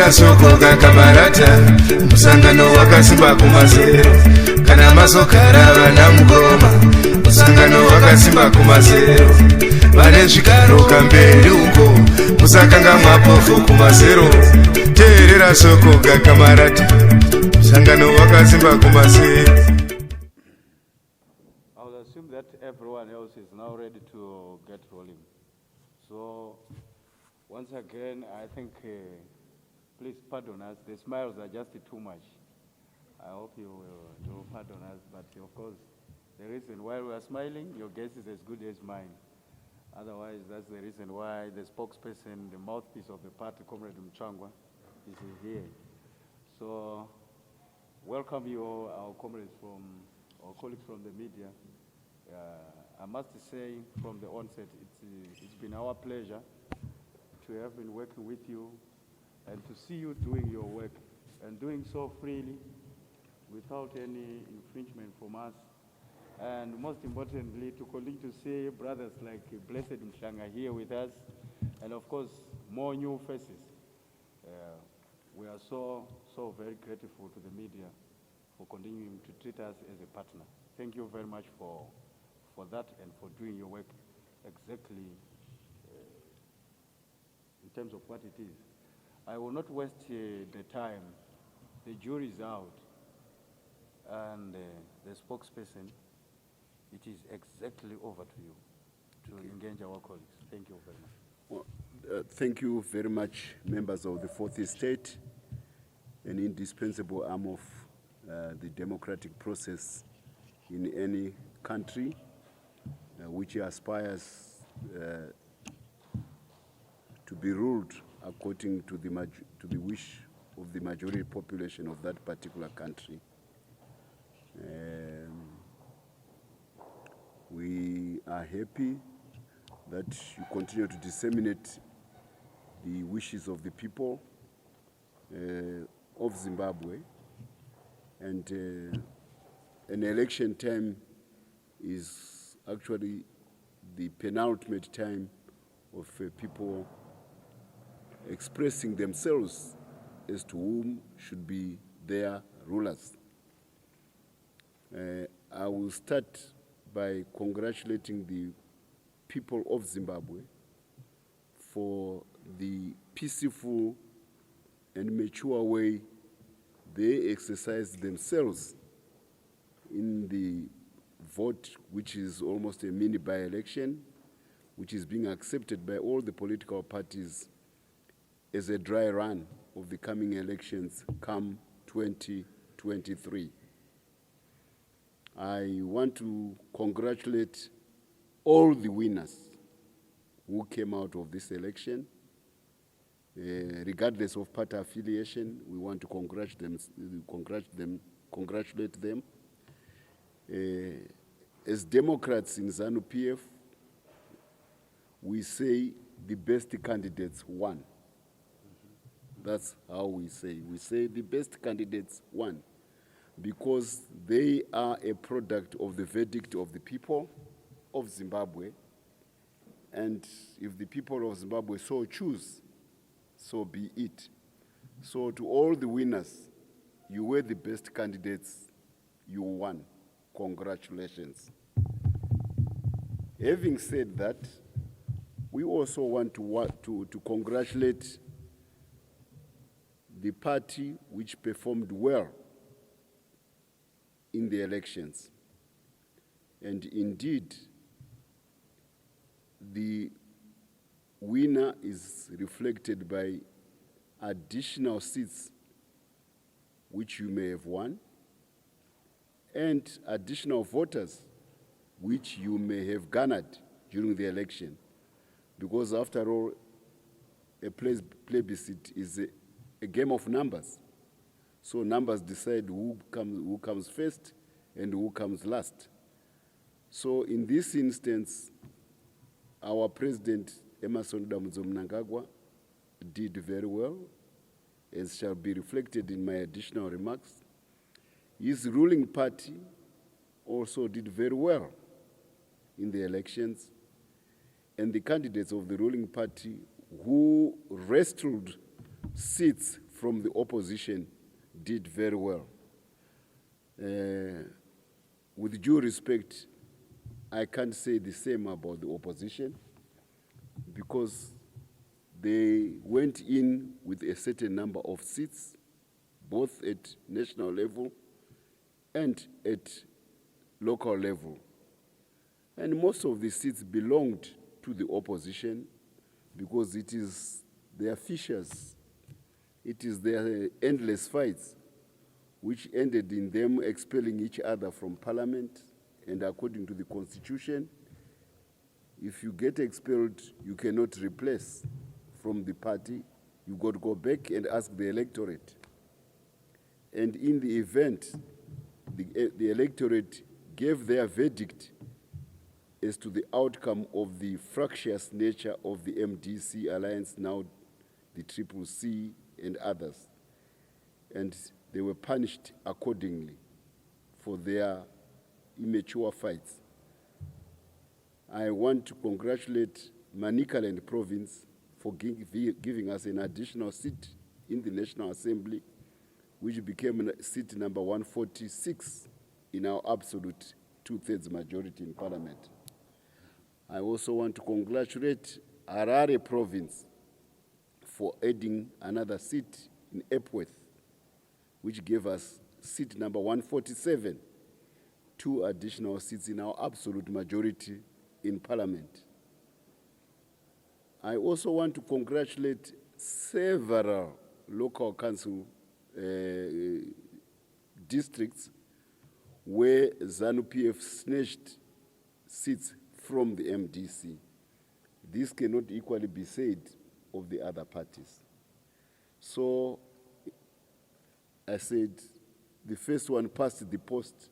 teerera soko gakamarata musangano wakasimba kumasero kana masokara vana mugoma musangano wakasimba kumasero vane zvigaro kamberi uko musakanga mwapofu kumasero teerera soko gakamarata musangano wakasimba kumasero. I would assume that everyone else is now ready to get rolling. So once again, I think please pardon us. The smiles are just too much. I hope you will pardon us. But of course, the reason why we are smiling, your guess is as good as mine. Otherwise, that's the reason why the spokesperson, the mouthpiece of the party, Comrade Mutsvangwa, is here. So welcome you all, our comrades from, our colleagues from the media. I must say from the onset, it's been our pleasure to have been working with you and to see you doing your work and doing so freely without any infringement from us. And most importantly, to continue to see brothers like Blessed Mshanga here with us, and of course, more new faces. We are so very grateful to the media for continuing to treat us as a partner. Thank you very much for that and for doing your work exactly in terms of what it is. I will not waste the time. The jury is out, and the spokesperson, it is exactly over to you to engage our colleagues. Thank you very much. Well, thank you very much, members of the Fourth Estate, an indispensable arm of the democratic process in any country which aspires to be ruled according to the wish of the majority population of that particular country. We are happy that you continue to disseminate the wishes of the people of Zimbabwe, and an election time is actually the penultimate time of people expressing themselves as to whom should be their rulers. I will start by congratulating the people of Zimbabwe for the peaceful and mature way they exercised themselves in the vote, which is almost a mini by-election, which is being accepted by all the political parties as a dry run of the coming elections come 2023. I want to congratulate all the winners who came out of this election. Regardless of party affiliation, we want to congratulate them. As Democrats in ZANU-PF, we say the best candidates won. That's how we say. We say the best candidates won because they are a product of the verdict of the people of Zimbabwe. And if the people of Zimbabwe so choose, so be it. So to all the winners, you were the best candidates, you won. Congratulations. Having said that, we also want to congratulate the party which performed well in the elections. And indeed, the winner is reflected by additional seats which you may have won, and additional voters which you may have garnered during the election. Because after all, a plebiscite is a game of numbers. So numbers decide who comes first and who comes last. So in this instance, our President Emmerson Mnangagwa did very well, as shall be reflected in my additional remarks. His ruling party also did very well in the elections, and the candidates of the ruling party who wrestled seats from the opposition did very well. With due respect, I can't say the same about the opposition because they went in with a certain number of seats, both at national level and at local level. And most of the seats belonged to the opposition because it is their fissures, it is their endless fights which ended in them expelling each other from parliament. And according to the constitution, if you get expelled, you cannot replace from the party. You got to go back and ask the electorate. And in the event, the electorate gave their verdict as to the outcome of the fractious nature of the MDC alliance, now the CCC and others. And they were punished accordingly for their immature fights. I want to congratulate Manicaland province for giving us an additional seat in the National Assembly, which became seat number 146 in our absolute two-thirds majority in parliament. I also want to congratulate Harare province for adding another seat in Epworth, which gave us seat number 147, 2 additional seats in our absolute majority in parliament. I also want to congratulate several local council districts where ZANU-PF snatched seats from the MDC. This cannot equally be said of the other parties. So I said the first one past the post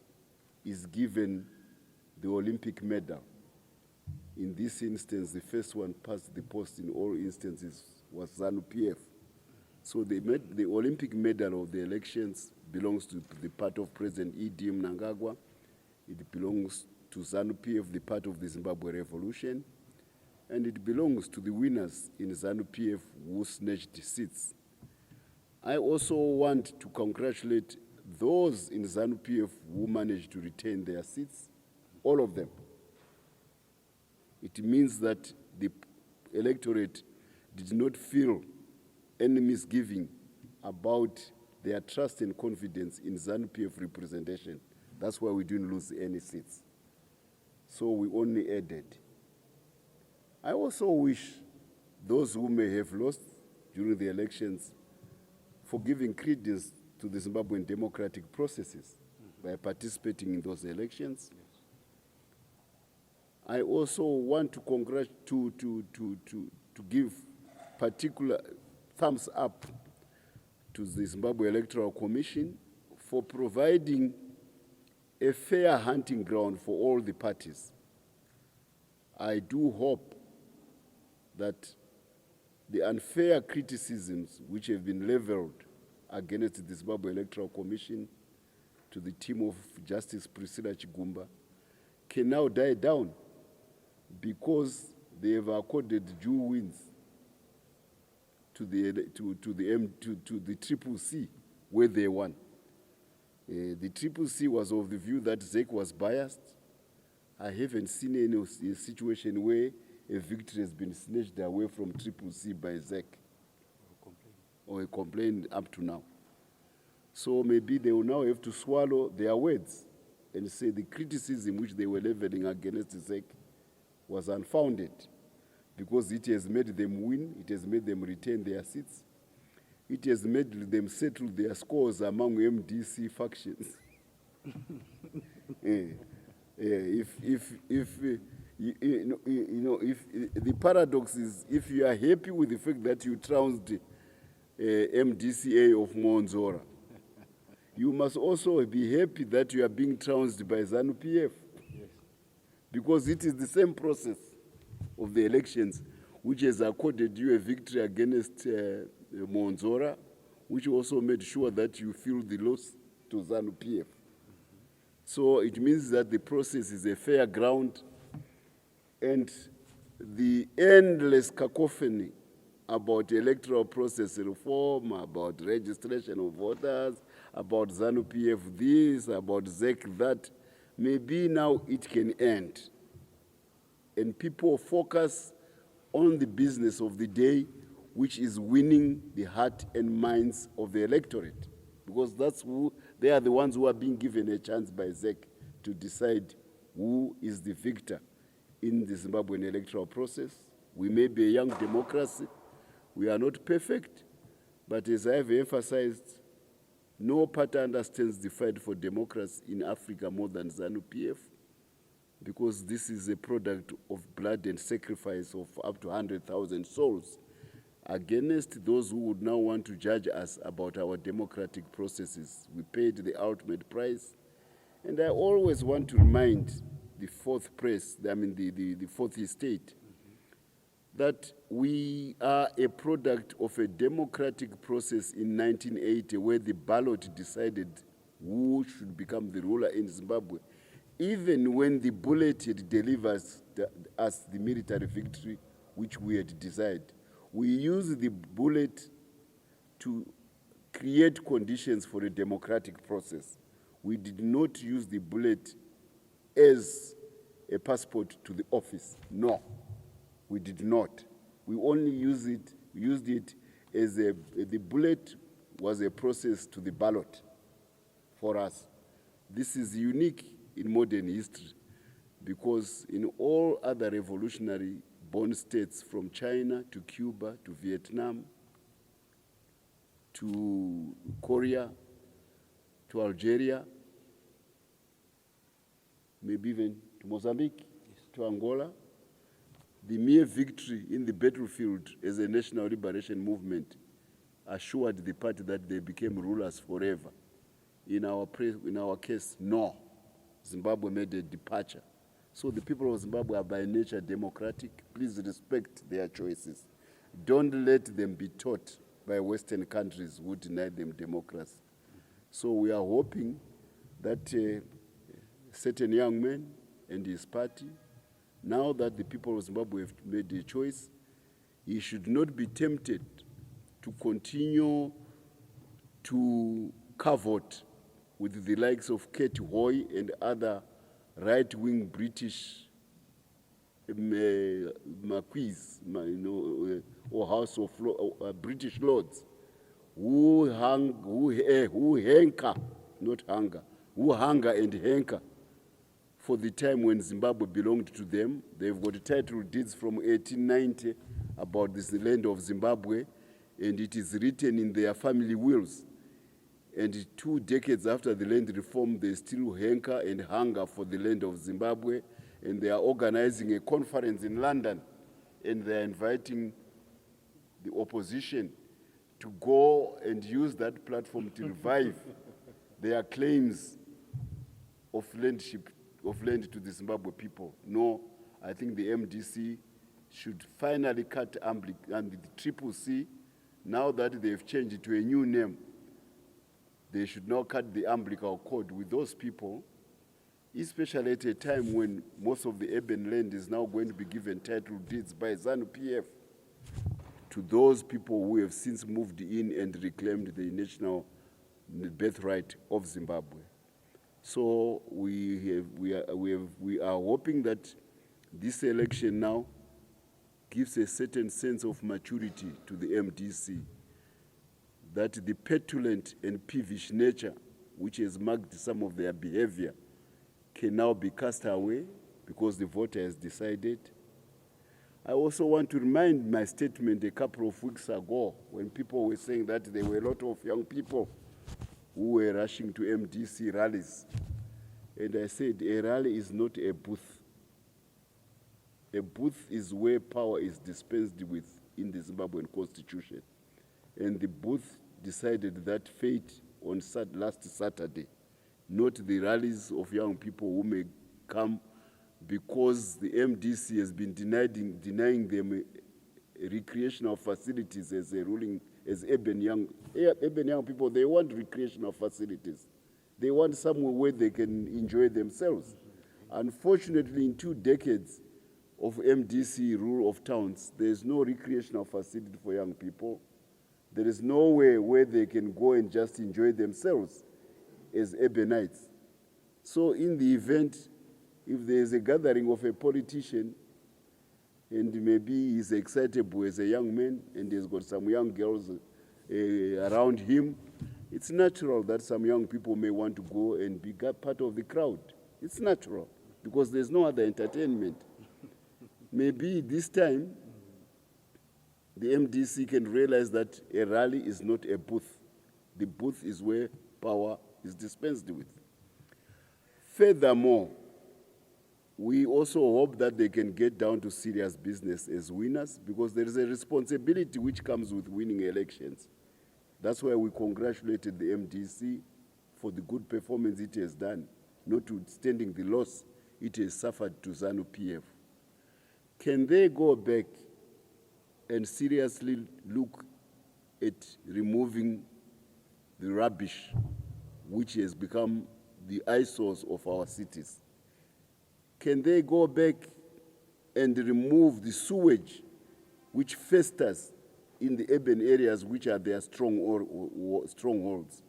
is given the Olympic medal. In this instance, the first one past the post in all instances was ZANU-PF. So the Olympic medal of the elections belongs to the part of President E.D. Mnangagwa. It belongs to ZANU-PF, the part of the Zimbabwe Revolution. And it belongs to the winners in ZANU-PF who snatched seats. I also want to congratulate those in ZANU-PF who managed to retain their seats, all of them. It means that the electorate did not feel any misgiving about their trust and confidence in ZANU-PF representation. That's why we didn't lose any seats. So we only added. I also wish those who may have lost during the elections for giving credence to the Zimbabwean democratic processes by participating in those elections. I also want to give particular thumbs up to the Zimbabwe Electoral Commission for providing a fair hunting ground for all the parties. I do hope that the unfair criticisms which have been leveled against the Zimbabwe Electoral Commission to the team of Justice Priscilla Chigumba can now die down because they have accorded due wins to the CCC where they won. The CCC was of the view that ZEC was biased. I haven't seen any situation where a victory has been snatched away from CCC by ZEC or a complaint up to now. So maybe they will now have to swallow their words and say the criticism which they were leveling against ZEC was unfounded because it has made them win, it has made them retain their seats, it has made them settle their scores among MDC factions. If the paradox is, if you are happy with the fact that you trounced MDCA of Mwonzora, you must also be happy that you are being trounced by ZANU-PF. Yes. Because it is the same process of the elections which has accorded you a victory against Mwonzora, which also made sure that you feel the loss to ZANU-PF. So it means that the process is a fair ground, and the endless cacophony about electoral process reform, about registration of voters, about ZANU-PF this, about ZEC that. Maybe now it can end. And people focus on the business of the day, which is winning the heart and minds of the electorate. Because they are the ones who are being given a chance by ZEC to decide who is the victor in the Zimbabwean electoral process. We may be a young democracy. We are not perfect, but as I have emphasized, no party understands the fight for democracy in Africa more than ZANU-PF, because this is a product of blood and sacrifice of up to 100,000 souls against those who would now want to judge us about our democratic processes. We paid the ultimate price. And I always want to remind the fourth fourth estate, that we are a product of a democratic process in 1980 where the ballot decided who should become the ruler in Zimbabwe. Even when the bullet had delivered us the military victory which we had desired, we used the bullet to create conditions for a democratic process. We did not use the bullet as a passport to the office. No, we did not. We only used it as the bullet was a process to the ballot for us. This is unique in modern history, because in all other revolutionary born states, from China to Cuba to Vietnam to Korea to Algeria, maybe even to Mozambique, to Angola, the mere victory in the battlefield as a national liberation movement assured the party that they became rulers forever. In our case, no. Zimbabwe made a departure. So the people of Zimbabwe are by nature democratic. Please respect their choices. Don't let them be taught by Western countries who deny them democracy. So we are hoping that certain young men and his party, now that the people of Zimbabwe have made a choice, he should not be tempted to continue to cavort with the likes of Kate Hoy and other right-wing British marquises, or House of British Lords, who hunger and hanker for the time when Zimbabwe belonged to them. They've got title deeds from 1890 about this land of Zimbabwe, and it is written in their family wills. And 2 decades after the land reform, they still hanker and hunger for the land of Zimbabwe, and they are organizing a conference in London, and they're inviting the opposition to go and use that platform to revive their claims of land to the Zimbabwe people. No, I think the MDC should finally cut and the Triple C, now that they've changed it to a new name. They should now cut the umbilical cord with those people, especially at a time when most of the urban land is now going to be given title deeds by ZANU-PF to those people who have since moved in and reclaimed the national birthright of Zimbabwe. So we are hoping that this election now gives a certain sense of maturity to the MDC, that the petulant and peevish nature which has marked some of their behavior can now be cast away because the voter has decided. I also want to remind my statement a couple of weeks ago when people were saying that there were a lot of young people who were rushing to MDC rallies. And I said, a rally is not a booth. A booth is where power is dispensed with in the Zimbabwean constitution. And the booth decided that fate on last Saturday, not the rallies of young people who may come because the MDC has been denying them recreational facilities as urban young people. They want recreational facilities. They want somewhere where they can enjoy themselves. Unfortunately, in 2 decades, of MDC rule of towns, there is no recreational facility for young people. There is nowhere where they can go and just enjoy themselves as urbanites. So in the event, if there is a gathering of a politician and maybe he's excitable as a young man and he's got some young girls around him, it's natural that some young people may want to go and be part of the crowd. It's natural because there's no other entertainment. Maybe this time, the MDC can realize that a rally is not a booth. The booth is where power is dispensed with. Furthermore, we also hope that they can get down to serious business as winners because there is a responsibility which comes with winning elections. That's why we congratulated the MDC for the good performance it has done, notwithstanding the loss it has suffered to ZANU-PF. Can they go back and seriously look at removing the rubbish which has become the eyesores of our cities? Can they go back and remove the sewage which festers in the urban areas which are their strongholds?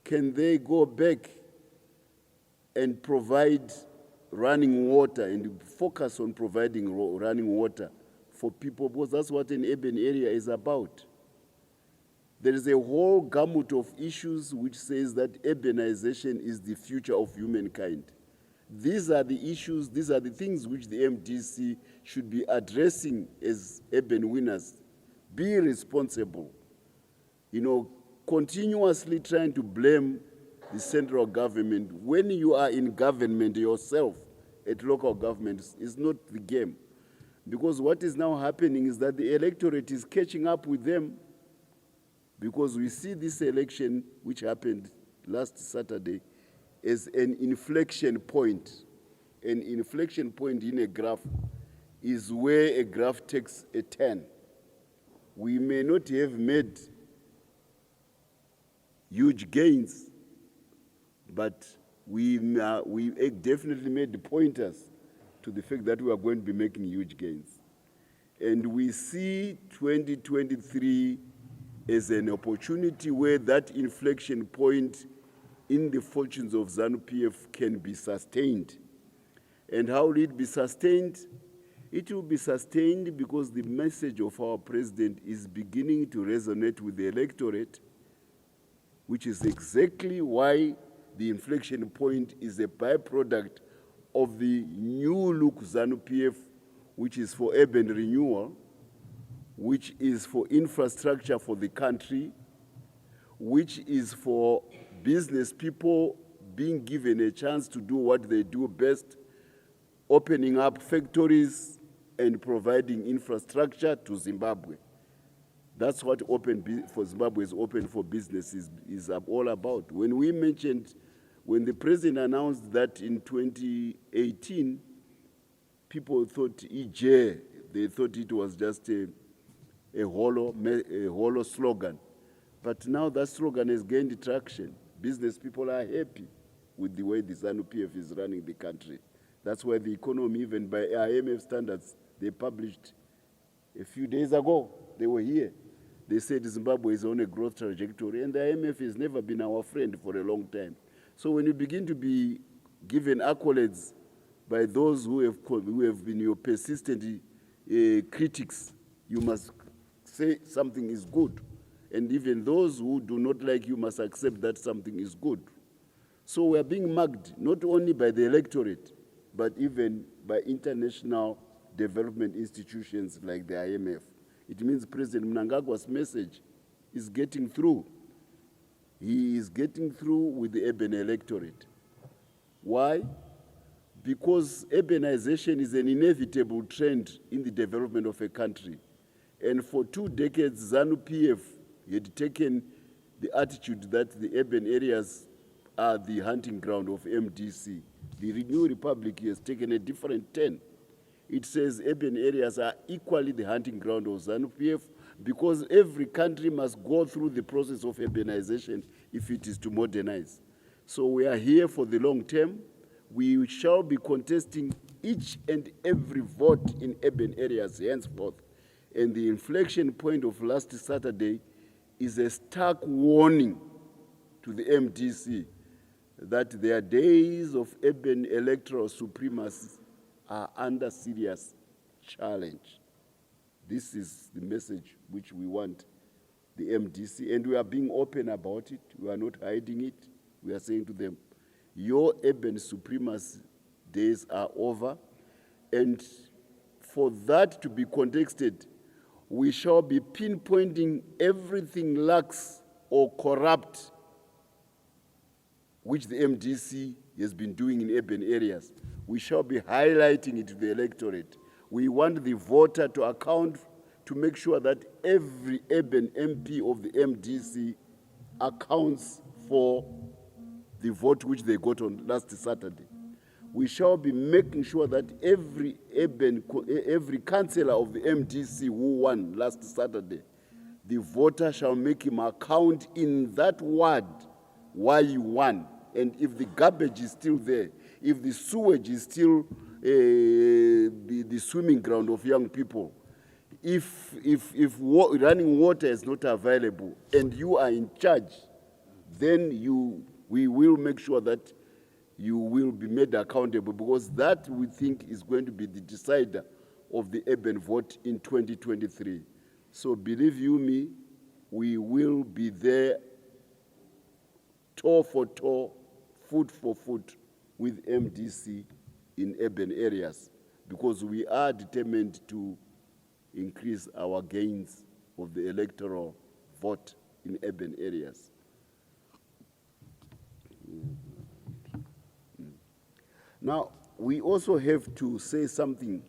Can they go back and provide running water and focus on providing running water for people? Because that's what an urban area is about. There is a whole gamut of issues which says that urbanization is the future of humankind. These are the issues, these are the things which the MDC should be addressing as urban winners. Be responsible. You know, continuously trying to blame the central government when you are in government yourself at local governments is not the game. Because what is now happening is that the electorate is catching up with them, because we see this election which happened last Saturday as an inflection point. An inflection point in a graph is where a graph takes a turn. We may not have made huge gains, but we definitely made the pointers to the fact that we are going to be making huge gains. And we see 2023 as an opportunity where that inflection point in the fortunes of ZANU-PF can be sustained. And how will it be sustained? It will be sustained because the message of our president is beginning to resonate with the electorate, which is exactly why the inflection point is a byproduct of the new look ZANU-PF, which is for urban renewal, which is for infrastructure for the country, which is for business people being given a chance to do what they do best, opening up factories and providing infrastructure to Zimbabwe. That's what Open for Zimbabwe is open for business is all about. When the president announced that in 2018, people thought they thought it was just a hollow slogan. But now that slogan has gained traction. Business people are happy with the way the ZANU-PF is running the country. That's why the economy, even by IMF standards, they published a few days ago, they were here. They said Zimbabwe is on a growth trajectory, and the IMF has never been our friend for a long time. So when you begin to be given accolades by those who have been your persistent critics, you must say something is good. And even those who do not like you must accept that something is good. So we are being mugged not only by the electorate, but even by international development institutions like the IMF. It means President Mnangagwa's message is getting through. He is getting through with the urban electorate. Why? Because urbanization is an inevitable trend in the development of a country. And for 2 decades, ZANU-PF had taken the attitude that the urban areas are the hunting ground of MDC. The New Republic has taken a different turn. It says urban areas are equally the hunting ground of ZANU-PF because every country must go through the process of urbanization if it is to modernize. So we are here for the long term. We shall be contesting each and every vote in urban areas henceforth. And the inflection point of last Saturday is a stark warning to the MDC that their days of urban electoral supremacy are under serious challenge. This is the message which we want the MDC, and we are being open about it. We are not hiding it. We are saying to them, your urban supremacy days are over, and for that to be contexted, we shall be pinpointing everything lax or corrupt which the MDC has been doing in urban areas. We shall be highlighting it to the electorate. We want the voter to account, to make sure that every urban MP of the MDC accounts for the vote which they got on last Saturday. We shall be making sure that every councillor of the MDC who won last Saturday, the voter shall make him account in that ward why you won. And if the garbage is still there, if the sewage is still the swimming ground of young people, if running water is not available and you are in charge, then we will make sure that you will be made accountable, because that we think is going to be the decider of the urban vote in 2023. So believe you me, we will be there toe for toe, foot for foot with MDC in urban areas, because we are determined to increase our gains of the electoral vote in urban areas. Now, we also have to say something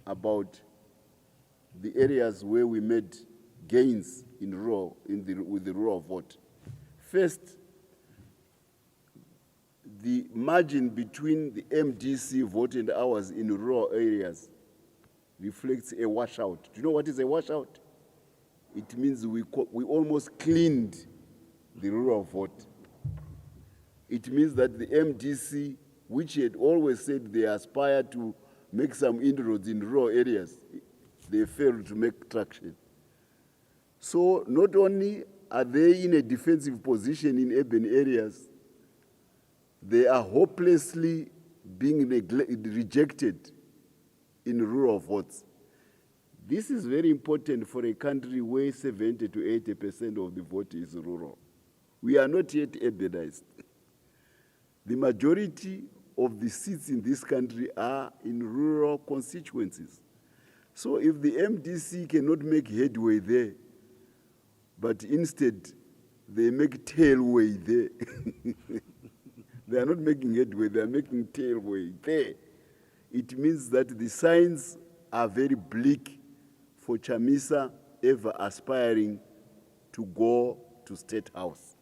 about the areas where we made gains in with the rural vote. First, the margin between the MDC vote and ours in rural areas reflects a washout. Do you know what is a washout? It means we almost cleaned the rural vote. It means that the MDC, which had always said they aspire to make some inroads in rural areas, they failed to make traction. So not only are they in a defensive position in urban areas, they are hopelessly being rejected in rural votes. This is very important for a country where 70 to 80% of the vote is rural. We are not yet urbanized. The majority of the seats in this country are in rural constituencies. So if the MDC cannot make headway there, but instead they make tailway there, they are not making headway, they are making tailway there. It means that the signs are very bleak for Chamisa ever aspiring to go to State House.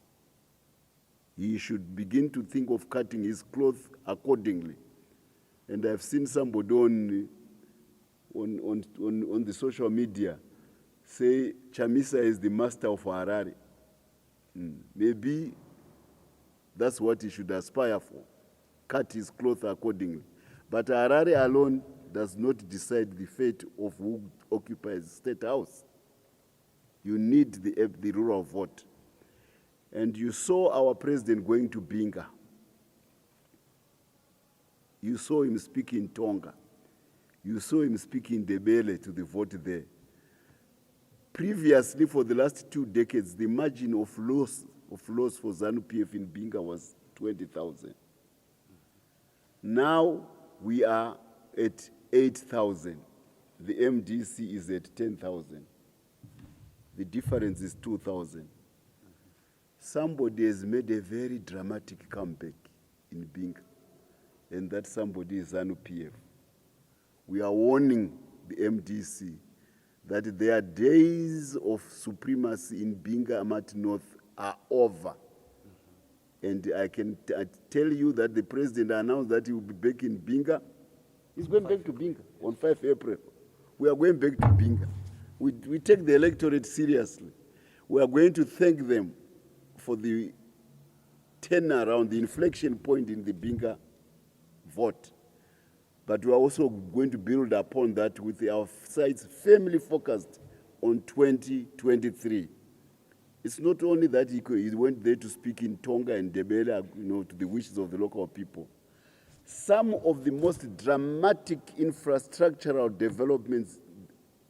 He should begin to think of cutting his cloth accordingly. And I've seen somebody on the social media say Chamisa is the master of Harare. Maybe that's what he should aspire for, cut his cloth accordingly. But Harare alone does not decide the fate of who occupies State House. You need the rural vote. And you saw our president going to Binga. You saw him speak in Tonga. You saw him speak in Debele to the vote there. Previously, for the last 2 decades, the margin of loss for ZANU-PF in Binga was 20,000. Now we are at 8,000. The MDC is at 10,000. The difference is 2,000. Somebody has made a very dramatic comeback in Binga, and that somebody is ZANU-PF. We are warning the MDC that their days of supremacy in Binga Amati North are over. And I can tell you that the president announced that he will be back in Binga. He's going back to Binga on 5 April. We are going back to Binga. We take the electorate seriously. We are going to thank them for the turnaround, the inflection point in the Binga vote. But we are also going to build upon that with our sites firmly focused on 2023. It's not only that he went there to speak in Tonga and Ndebele, to the wishes of the local people. Some of the most dramatic infrastructural developments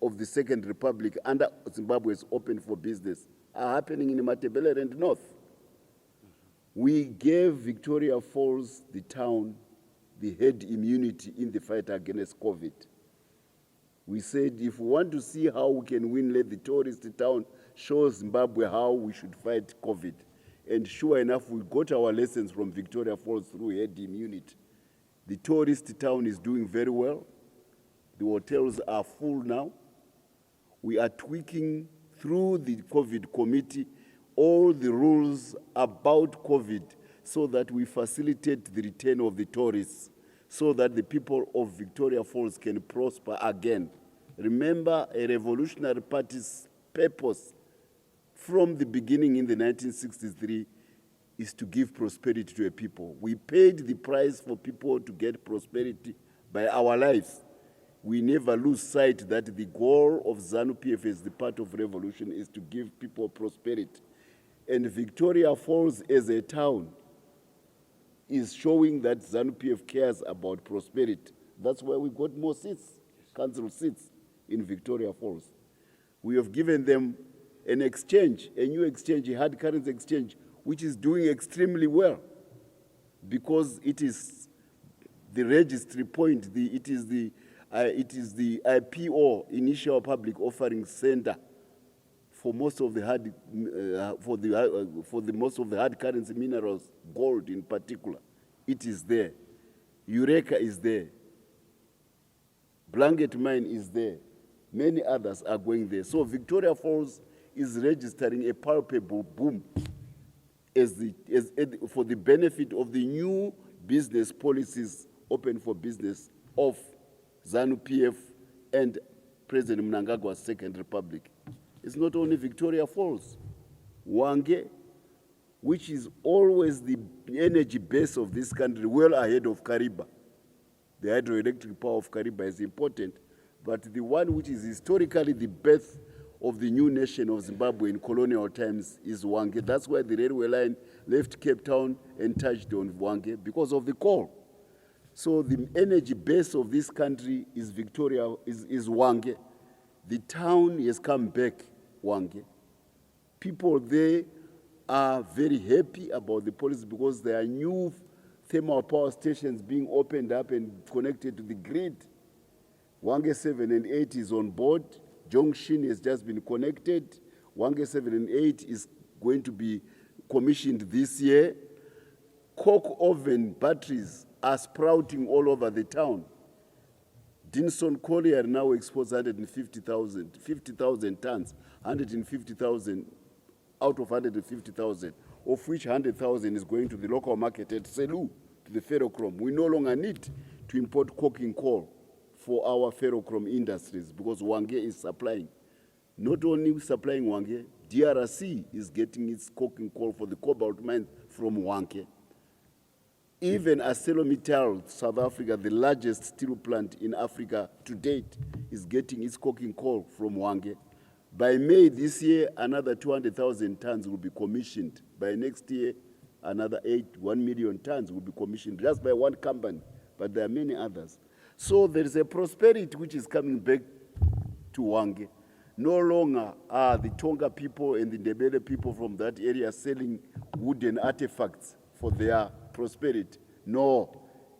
of the Second Republic under Zimbabwe's Open for Business are happening in Matebele and North. We gave Victoria Falls, the town, the herd immunity in the fight against COVID. We said if we want to see how we can win, let the tourist town show Zimbabwe how we should fight COVID. And sure enough, we got our lessons from Victoria Falls through herd immunity. The tourist town is doing very well. The hotels are full now. We are tweaking through the COVID committee all the rules about COVID so that we facilitate the return of the tourists, so that the people of Victoria Falls can prosper again. Remember, a revolutionary party's purpose from the beginning in the 1963 is to give prosperity to a people. We paid the price for people to get prosperity by our lives. We never lose sight that the goal of ZANU-PF as the part of revolution is to give people prosperity. And Victoria Falls as a town is showing that ZANU-PF cares about prosperity. That's why we got more seats, council seats in Victoria Falls. We have given them an exchange, a new exchange, a hard currency exchange, which is doing extremely well because it is the registry point, it is the IPO, initial public offering center, for most of the hard most of the hard currency minerals, gold in particular. It is there. Eureka is there. Blanket Mine is there. Many others are going there. So Victoria Falls is registering a palpable boom for the benefit of the new business policies open for business of ZANU-PF and President Mnangagwa's Second Republic. It's not only Victoria Falls. Hwange, which is always the energy base of this country, well ahead of Kariba. The hydroelectric power of Kariba is important, but the one which is historically the birth of the new nation of Zimbabwe in colonial times is Hwange. That's why the railway line left Cape Town and touched on Hwange, because of the coal. So the energy base of this country is is Hwange. The town has come back, Hwange. People there are very happy about the policy because there are new thermal power stations being opened up and connected to the grid. Hwange 7 and 8 is on board. Jongshin has just been connected. Hwange 7 and 8 is going to be commissioned this year. Coke oven batteries are sprouting all over the town. Dinson Collier now exports 50,000 tons, 150,000 out of 150,000, of which 100,000 is going to the local market at Selu, to the ferrochrome. We no longer need to import coking coal for our ferrochrome industries because Hwange is supplying. Not only supplying Hwange, DRC is getting its coking coal for the cobalt mine from Hwange. Even ArcelorMittal, South Africa, the largest steel plant in Africa to date, is getting its coking coal from Hwange. By May this year, another 200,000 tons will be commissioned. By next year, another 1 million tons will be commissioned just by one company, but there are many others. So there is a prosperity which is coming back to Hwange. No longer are the Tonga people and the Ndebele people from that area selling wooden artifacts for their prosperity. No,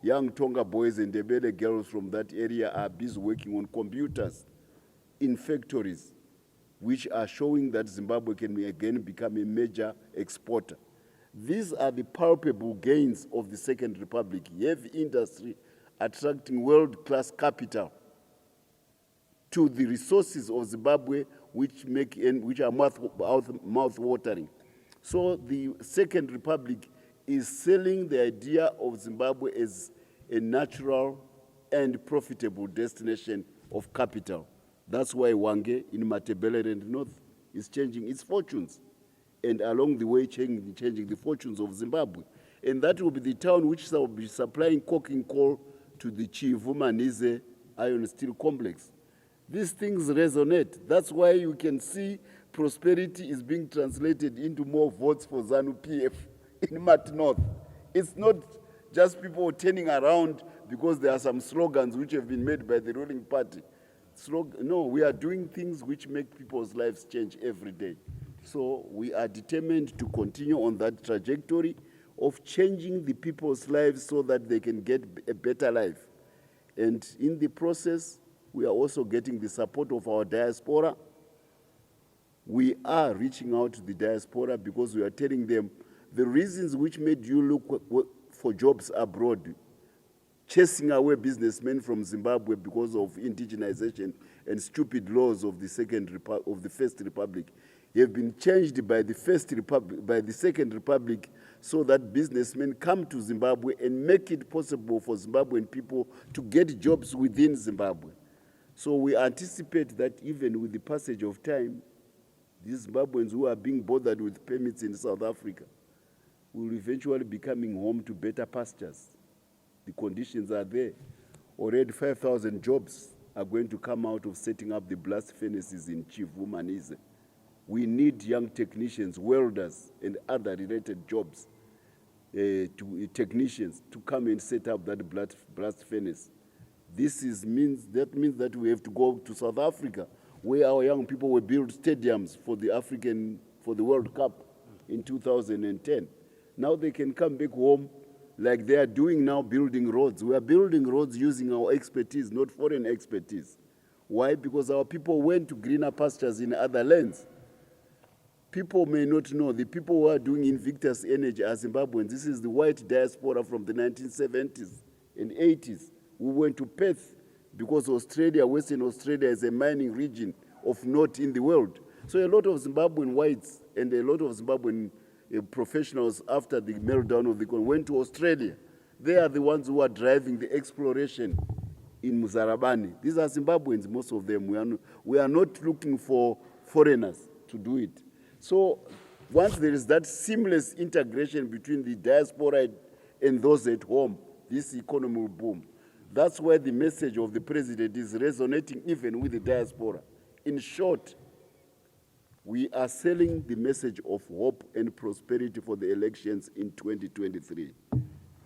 young Tonga boys and Ndebele girls from that area are busy working on computers in factories, which are showing that Zimbabwe can again become a major exporter. These are the palpable gains of the Second Republic. Heavy industry attracting world-class capital to the resources of Zimbabwe, which are mouth-watering. So the Second Republic is selling the idea of Zimbabwe as a natural and profitable destination of capital. That's why Hwange in Matebele and North is changing its fortunes, and along the way changing the fortunes of Zimbabwe. And that will be the town which will be supplying coking coal to the Chivu-Manize iron steel complex. These things resonate. That's why you can see prosperity is being translated into more votes for ZANU-PF in Mat North. It's not just people turning around because there are some slogans which have been made by the ruling party. No, we are doing things which make people's lives change every day. So we are determined to continue on that trajectory of changing the people's lives so that they can get a better life. And in the process, we are also getting the support of our diaspora. We are reaching out to the diaspora because we are telling them the reasons which made you look for jobs abroad, chasing away businessmen from Zimbabwe because of indigenization and stupid laws of the First Republic, have been changed by the Second Republic, so that businessmen come to Zimbabwe and make it possible for Zimbabwean people to get jobs within Zimbabwe. So we anticipate that even with the passage of time, these Zimbabweans who are being bothered with permits in South Africa will eventually be coming home to better pastures. The conditions are there. Already 5,000 jobs are going to come out of setting up the blast furnaces in Chivu-Manize. We need young technicians, welders, and other related jobs, technicians, to come and set up that blast furnace. Means that we have to go to South Africa, where our young people will build stadiums for the World Cup in 2010. Now they can come back home like they are doing now, building roads. We are building roads using our expertise, not foreign expertise. Why? Because our people went to greener pastures in other lands. People may not know, the people who are doing Invictus Energy are Zimbabweans. This is the white diaspora from the 1970s and 80s. We went to Perth because Australia, Western Australia, is a mining region of note in the world. So a lot of Zimbabwean whites and a lot of Zimbabwean professionals after the meltdown of the economy went to Australia. They are the ones who are driving the exploration in Muzarabani. These are Zimbabweans, most of them. We are not looking for foreigners to do it. So once there is that seamless integration between the diaspora and those at home, this economy will boom. That's why the message of the president is resonating even with the diaspora. In short, we are selling the message of hope and prosperity for the elections in 2023.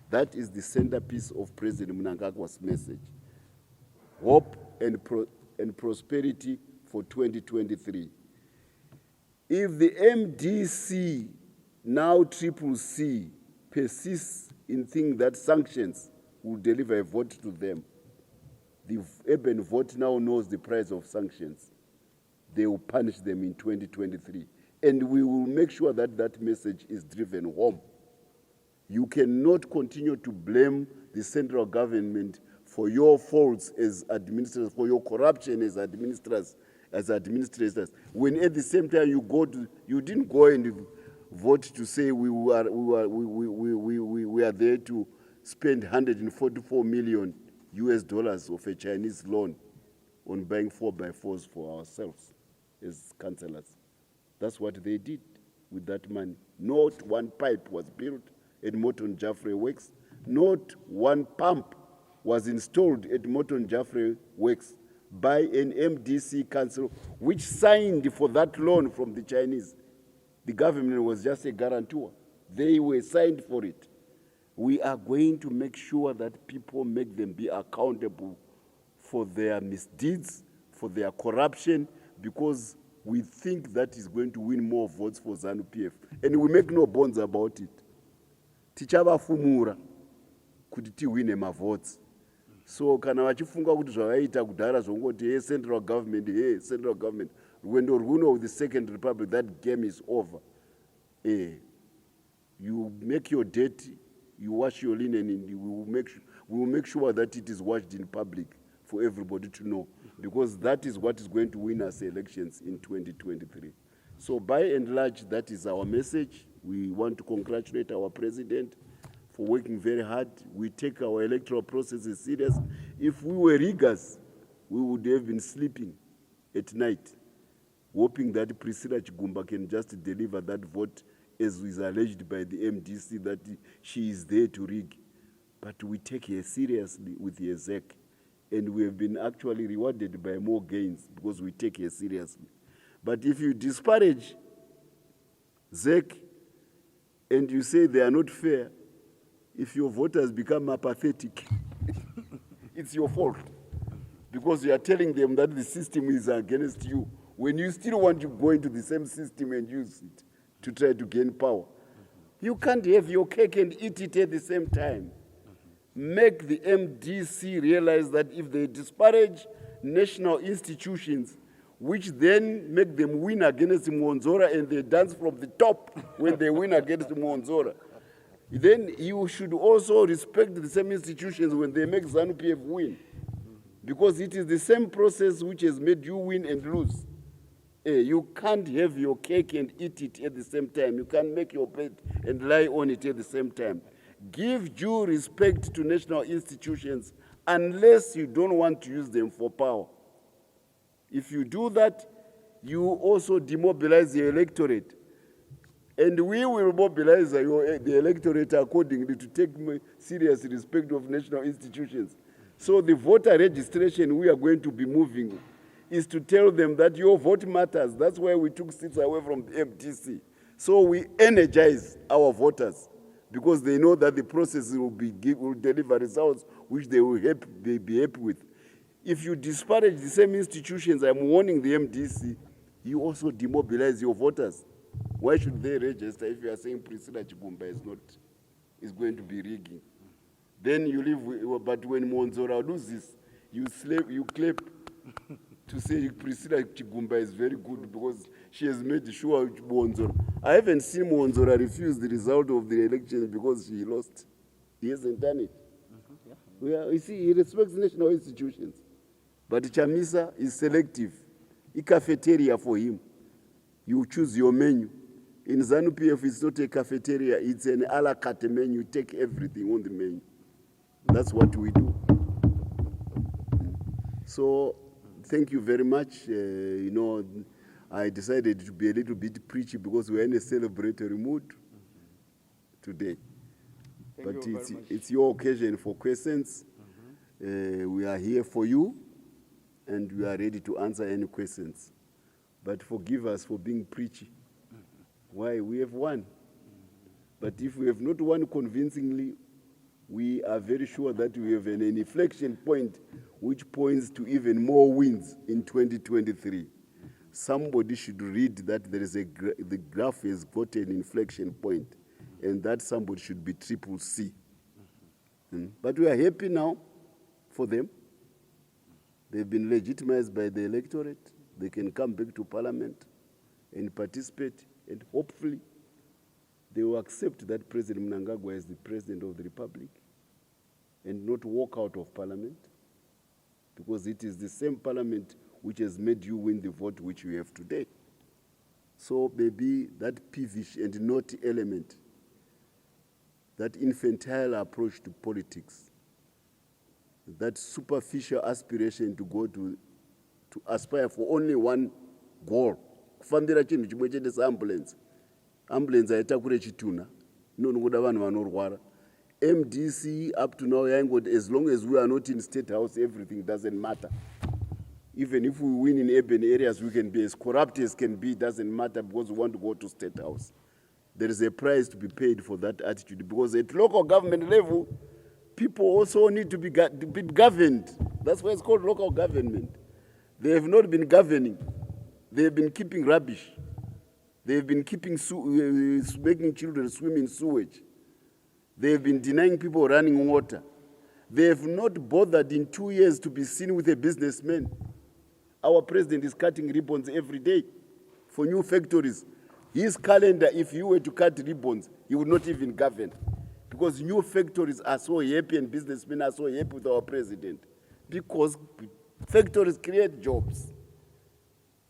That is the centerpiece of President Mnangagwa's message. Hope and prosperity for 2023. If the MDC, now CCC, persists in thinking that sanctions will deliver a vote to them, the urban vote now knows the price of sanctions. They will punish them in 2023. And we will make sure that that message is driven home. You cannot continue to blame the central government for your faults as administrators, for your corruption as administrators, when at the same time you didn't go and vote to say we are there to spend 144 million US dollars of a Chinese loan on buying 4x4s for ourselves as councillors. That's what they did with that money. Not one pipe was built at Morton Jaffrey Works. Not one pump was installed at Morton Jaffrey Works by an MDC council which signed for that loan from the Chinese. The government was just a guarantor. They were signed for it. We are going to make sure that people make them be accountable for their misdeeds, for their corruption, because we think that is going to win more votes for ZANU-PF. And we make no bonds about it. Tichavafumura kuti tiwine mavotes. So kana vachifunga kuti zvavaita kudhara zvongoti hey central government, rwendo rwuno with the Second Republic, that game is over. You make your dirty, you wash your linen, and we will make sure that it is washed in public for everybody to know, because that is what is going to win us elections in 2023. So by and large, that is our message. We want to congratulate our president for working very hard. We take our electoral processes serious. If we were riggers, we would have been sleeping at night, hoping that Priscilla Chigumba can just deliver that vote as is alleged by the MDC that she is there to rig. But we take her seriously with the ZEC, and we have been actually rewarded by more gains because we take her seriously. But if you disparage ZEC and you say they are not fair, if your voters become apathetic, it's your fault. Because you are telling them that the system is against you, when you still want to go into the same system and use it to try to gain power. You can't have your cake and eat it at the same time. Make the MDC realize that if they disparage national institutions, which then make them win against Mwonzora and they dance from the top when they win against Mwonzora, then you should also respect the same institutions when they make ZANU-PF win. Because it is the same process which has made you win and lose. You can't have your cake and eat it at the same time. You can't make your bed and lie on it at the same time. Give due respect to national institutions unless you don't want to use them for power. If you do that, you also demobilize the electorate. And we will mobilize the electorate accordingly to take serious respect of national institutions. So the voter registration we are going to be moving is to tell them that your vote matters. That's why we took seats away from the MTC. So we energize our voters because they know that the process will deliver results which they will be happy with. If you disparage the same institutions, I'm warning the MDC, you also demobilize your voters. Why should they register if you are saying Priscilla Chigumba is going to be rigging? Then you leave, but when Mwonzora loses, you clap to say Priscilla Chigumba is very good because she has made sure Mwonzora. I haven't seen Mwonzora refuse the result of the election because she lost. He hasn't done it. You see, he respects national institutions. But Chamisa is selective. A cafeteria for him. You choose your menu. In ZANU-PF, it's not a cafeteria, it's an a la carte menu. You take everything on the menu. That's what we do. So, thank you very much. You know, I decided to be a little bit preachy because we're in a celebratory mood today. But it's your occasion for questions. We are here for you, and we are ready to answer any questions. But forgive us for being preachy. Why? We have won. But if we have not won convincingly, we are very sure that we have an inflection point which points to even more wins in 2023. Somebody should read that there is the graph has got an inflection point, and that somebody should be CCC. But we are happy now for them. They've been legitimized by the electorate. They can come back to parliament and participate, and hopefully they will accept that President Mnangagwa is the president of the republic and not walk out of parliament, because it is the same parliament which has made you win the vote which you have today. So maybe that peevish and naughty element, that infantile approach to politics, that superficial aspiration to go to aspire for only one goal. Kufambira chinhu chimwe chete seambulance. Ambulance aitakure chituna. Inonoda vanhu vanorwara. MDC up to now, as long as we are not in state house, everything doesn't matter. Even if we win in urban areas, we can be as corrupt as can be, doesn't matter because we want to go to state house. There is a price to be paid for that attitude, because at local government level, people also need to be governed. That's why it's called local government. They have not been governing. They have been keeping rubbish. They have been keeping making children swim in sewage. They have been denying people running water. They have not bothered in 2 years to be seen with a businessman. Our president is cutting ribbons every day for new factories. His calendar, if you were to cut ribbons, he would not even govern. Because new factories are so happy and businessmen are so happy with our president. Because factories create jobs.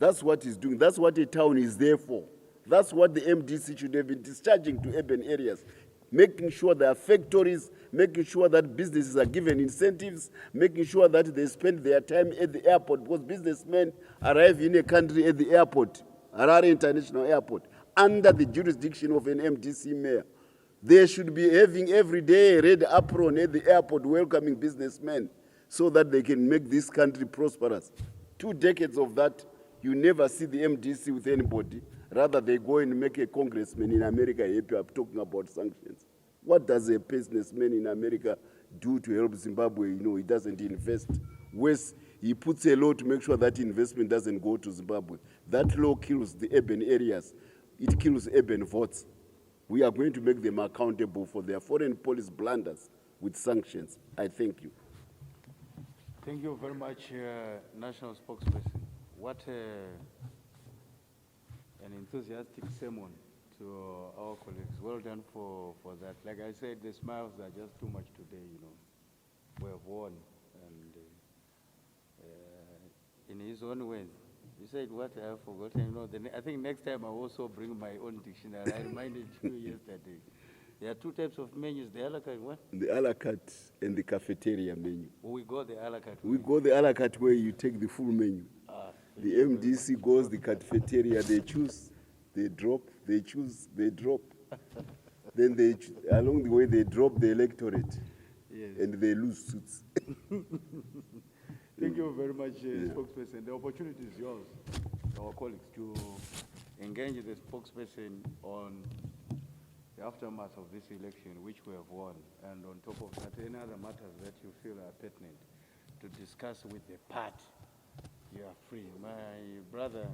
That's what he's doing. That's what a town is there for. That's what the MDC should have been discharging to urban areas. Making sure there are factories, making sure that businesses are given incentives, making sure that they spend their time at the airport, because businessmen arrive in a country at the airport, Harare International Airport, under the jurisdiction of an MDC mayor. They should be having every day a red apron at the airport welcoming businessmen so that they can make this country prosperous. 2 decades of that, you never see the MDC with anybody. Rather, they go and make a congressman in America happy up talking about sanctions. What does a businessman in America do to help Zimbabwe? You know, he doesn't invest. Worse, he puts a law to make sure that investment doesn't go to Zimbabwe. That law kills the urban areas. It kills urban votes. We are going to make them accountable for their foreign policy blunders with sanctions. I thank you. Thank you very much, National Spokesperson. What an enthusiastic sermon to our colleagues. Well done for that. Like I said, the smiles are just too much today, you know. We have won. And in his own words, he said, what I have forgotten, you know, I think next time I'll also bring my own dictionary. I reminded you yesterday. There are 2 types of menus, the a la carte what? The a la carte and the cafeteria menu. We go the a la carte We go the a la carte where you take the full menu. The MDC goes the cafeteria, they choose, they drop, they choose, they drop. Then they, along the way, they drop the electorate. Yes. And they lose suits. Thank you very much, spokesperson. The opportunity is yours, our colleagues, to engage the spokesperson on the aftermath of this election, which we have won, and on top of that, any other matters that you feel are pertinent to discuss with the party. You are free. My brother,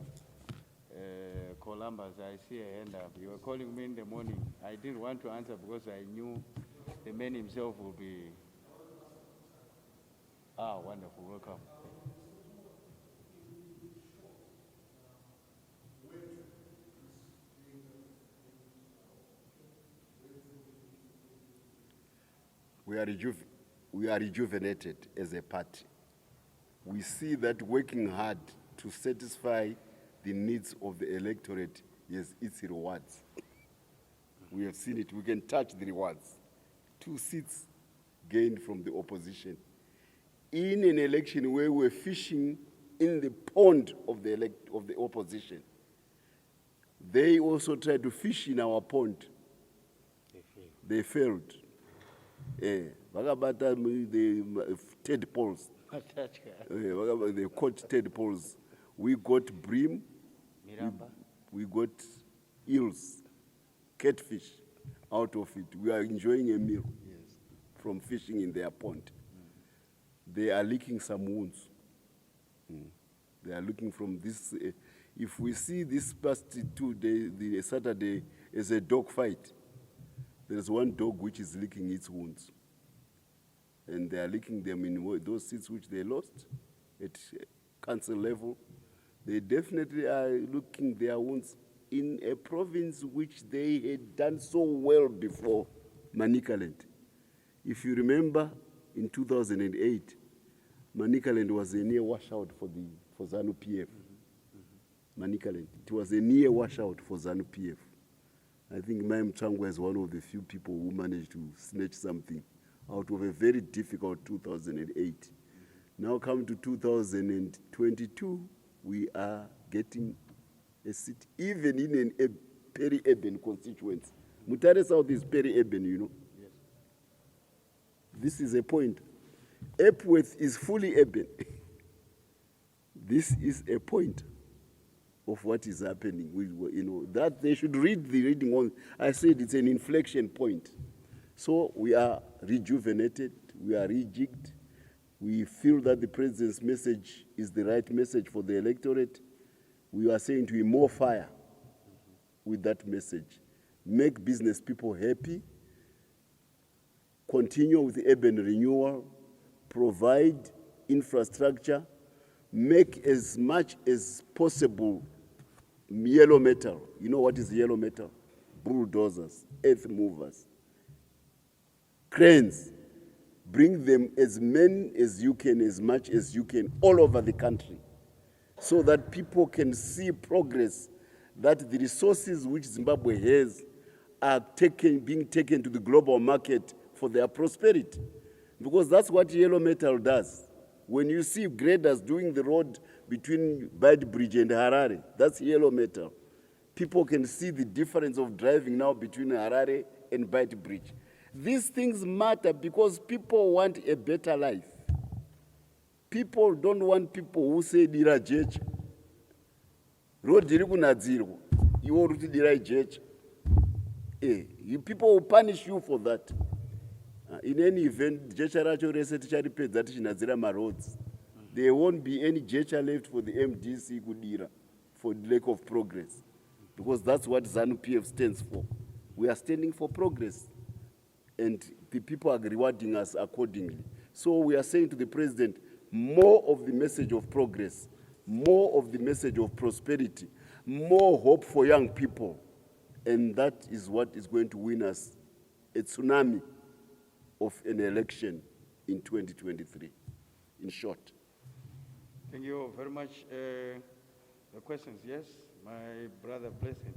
Columbus, I see a hand up. You were calling me in the morning. I didn't want to answer because I knew the man himself would be... Ah, wonderful. Welcome. We are rejuvenated as a party. We see that working hard to satisfy the needs of the electorate has its rewards. We have seen it. We can touch the rewards. 2 seats gained from the opposition. In an election where we're fishing in the pond of the opposition, they also tried to fish in our pond. They failed. The tadpoles. They caught tadpoles. We got bream. We got eels, catfish out of it. We are enjoying a meal from fishing in their pond. They are licking some wounds. They are looking from this. If we see this past 2 days, the Saturday, as a dog fight, there's one dog which is licking its wounds. And they are licking them in those seats which they lost at council level. They definitely are looking their wounds in a province which they had done so well before, Manicaland. If you remember, in 2008, Manicaland was a near washout for ZANU-PF. Manicaland. It was a near washout for ZANU-PF. I think Mutsvangwa is one of the few people who managed to snatch something out of a very difficult 2008. Now come to 2022, we are getting a seat, even in a peri-urban constituency. Mutare South is peri-urban, you know. Yes. This is a point. Epworth is fully urban. This is a point of what is happening. You know, that they should read the reading on. I said it's an inflection point. So we are rejuvenated, we are rejigged. We feel that the president's message is the right message for the electorate. We are saying to him, more fire with that message. Make business people happy, continue with the urban renewal, provide infrastructure, make as much as possible yellow metal. You know what is yellow metal? Bulldozers, earth movers, cranes. Bring them as many as you can, as much as you can, all over the country, so that people can see progress, that the resources which Zimbabwe has are being taken to the global market for their prosperity. Because that's what yellow metal does. When you see graders doing the road between Bad Bridge and Harare, that's yellow metal. People can see the difference of driving now between Harare and Bite Bridge. These things matter because people want a better life. People don't want people who say dira jeje. Road diri kunadzirwa. You want to dira jeje. People will punish you for that. In any event, jeje racho rese ticharipedza tichinadzira maroads. There won't be any jeje left for the MDC kudira for the lack of progress. Because that's what ZANU-PF stands for. We are standing for progress. And the people are rewarding us accordingly. So we are saying to the president, more of the message of progress, more of the message of prosperity, more hope for young people. And that is what is going to win us a tsunami of an election in 2023, in short. Thank you very much. The questions, yes? My brother, Blessing.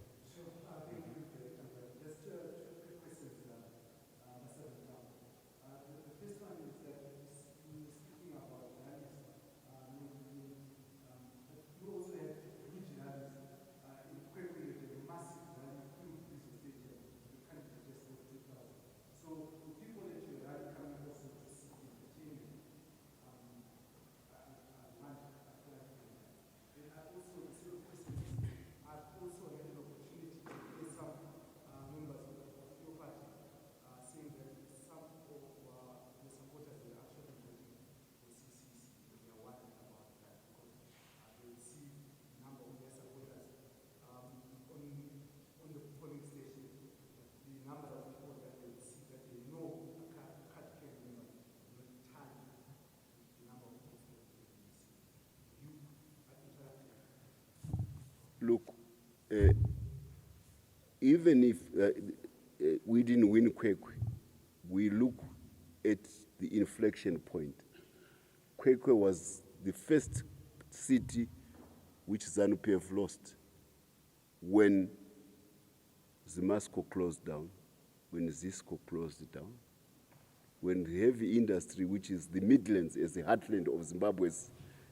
Look, even if we didn't win Kwekwe, we look at the inflection point. Kwekwe was the first city which ZANU-PF lost when Zimasco closed down, when Zisco closed down, when the heavy industry, which is the Midlands as the heartland of Zimbabwe's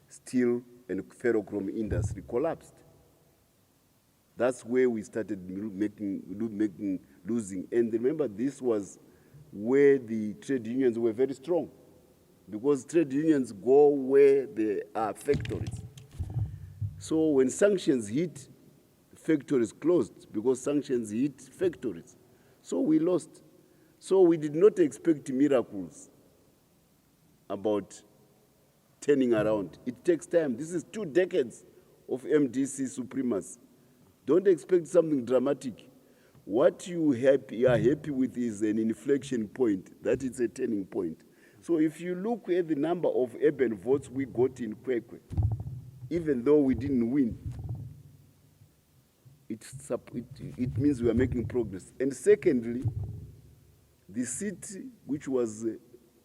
steel and ferrochrome industry, collapsed. That's where we started losing. And remember, this was where the trade unions were very strong, because trade unions go where there are factories. So when sanctions hit, factories closed, because sanctions hit factories. So we lost. So we did not expect miracles about turning around. It takes time. This is 2 decades of MDC supremacy. Don't expect something dramatic. What you are happy with is an inflection point. That is a turning point. So if you look at the number of urban votes we got in Kwekwe, even though we didn't win, it means we are making progress. And secondly, the city which was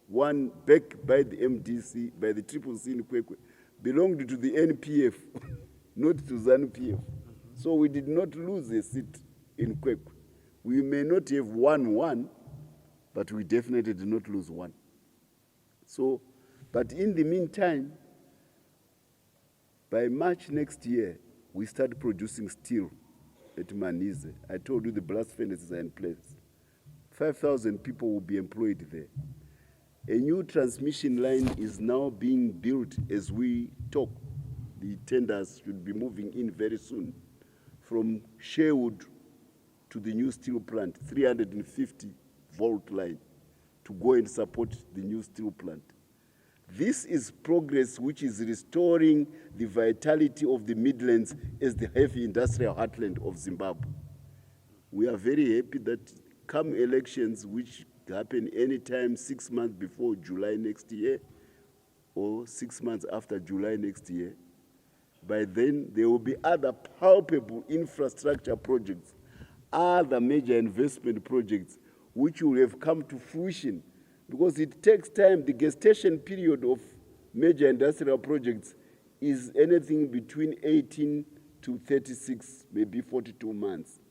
won back by the MDC, by the CCC in Kwekwe, belonged to the NPF, not to ZANU-PF. So we did not lose a seat in Kwekwe. We may not have won one, but we definitely did not lose one. So, but in the meantime, by March next year, we started producing steel at Manize. I told you the blast furnaces are in place. 5,000 people will be employed there. A new transmission line is now being built as we talk. The tenders should be moving in very soon. From Sherwood to the new steel plant, 350-volt line to go and support the new steel plant. This is progress which is restoring the vitality of the Midlands as the heavy industrial heartland of Zimbabwe. We are very happy that come elections, which happen anytime 6 months before July next year or 6 months after July next year, by then there will be other palpable infrastructure projects, other major investment projects which will have come to fruition, because it takes time. The gestation period of major industrial projects is anything between 18 to 36, maybe 42 months.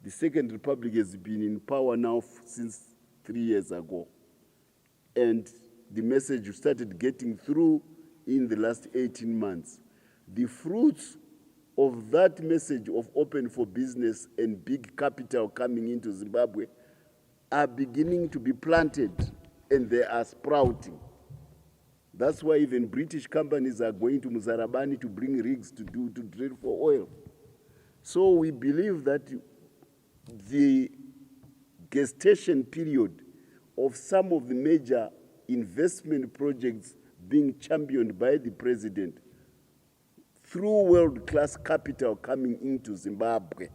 The Second Republic has been in power now since 3 years ago. And the message started getting through in the last 18 months. The fruits of that message of open for business and big capital coming into Zimbabwe are beginning to be planted and they are sprouting. That's why even British companies are going to Muzarabani to bring rigs to drill for oil. So we believe that the gestation period of some of the major investment projects being championed by the president through world-class capital coming into Zimbabwe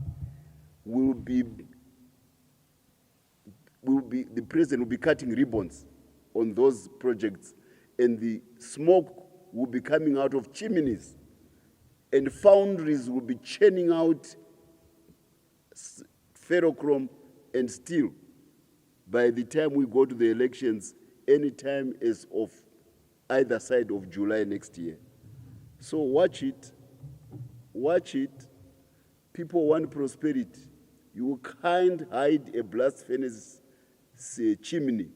the president will be cutting ribbons on those projects, and the smoke will be coming out of chimneys, and foundries will be churning out ferrochrome and steel by the time we go to the elections, anytime as of either side of July next year. So watch it. People want prosperity. You can't hide a blast furnace chimney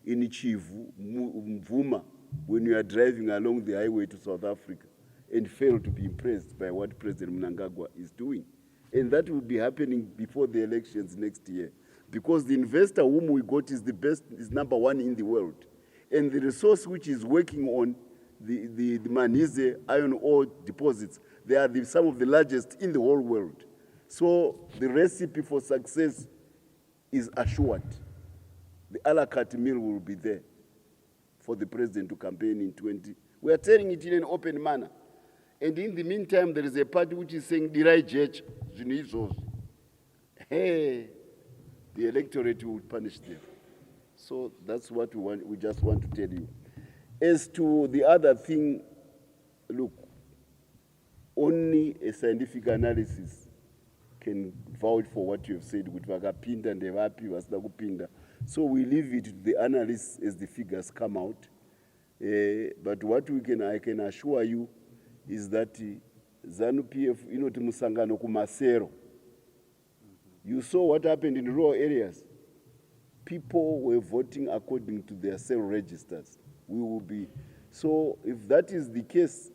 in Chivu, Mvuma, when you are driving along the highway to South Africa and fail to be impressed by what President Mnangagwa is doing. And that will be happening before the elections next year, because the investor whom we got is the best, is number one in the world. And the resource which is working on the Manise iron ore deposits, they are some of the largest in the whole world. So the recipe for success is assured. The a la carte meal will be there for the president to campaign in 20. We are telling it in an open manner. And in the meantime, there is a party which is saying, Dirai Church, hey, the electorate will punish them. So that's what we just want to tell you. As to the other thing, look, only a scientific analysis can vouch for what you have said. So we leave it to the analysts as the figures come out. But what I can assure you is that ZANU-PF, Musangano Kumasero. You saw what happened in rural areas. People were voting according to their cell registers. We will be. So if that is the case,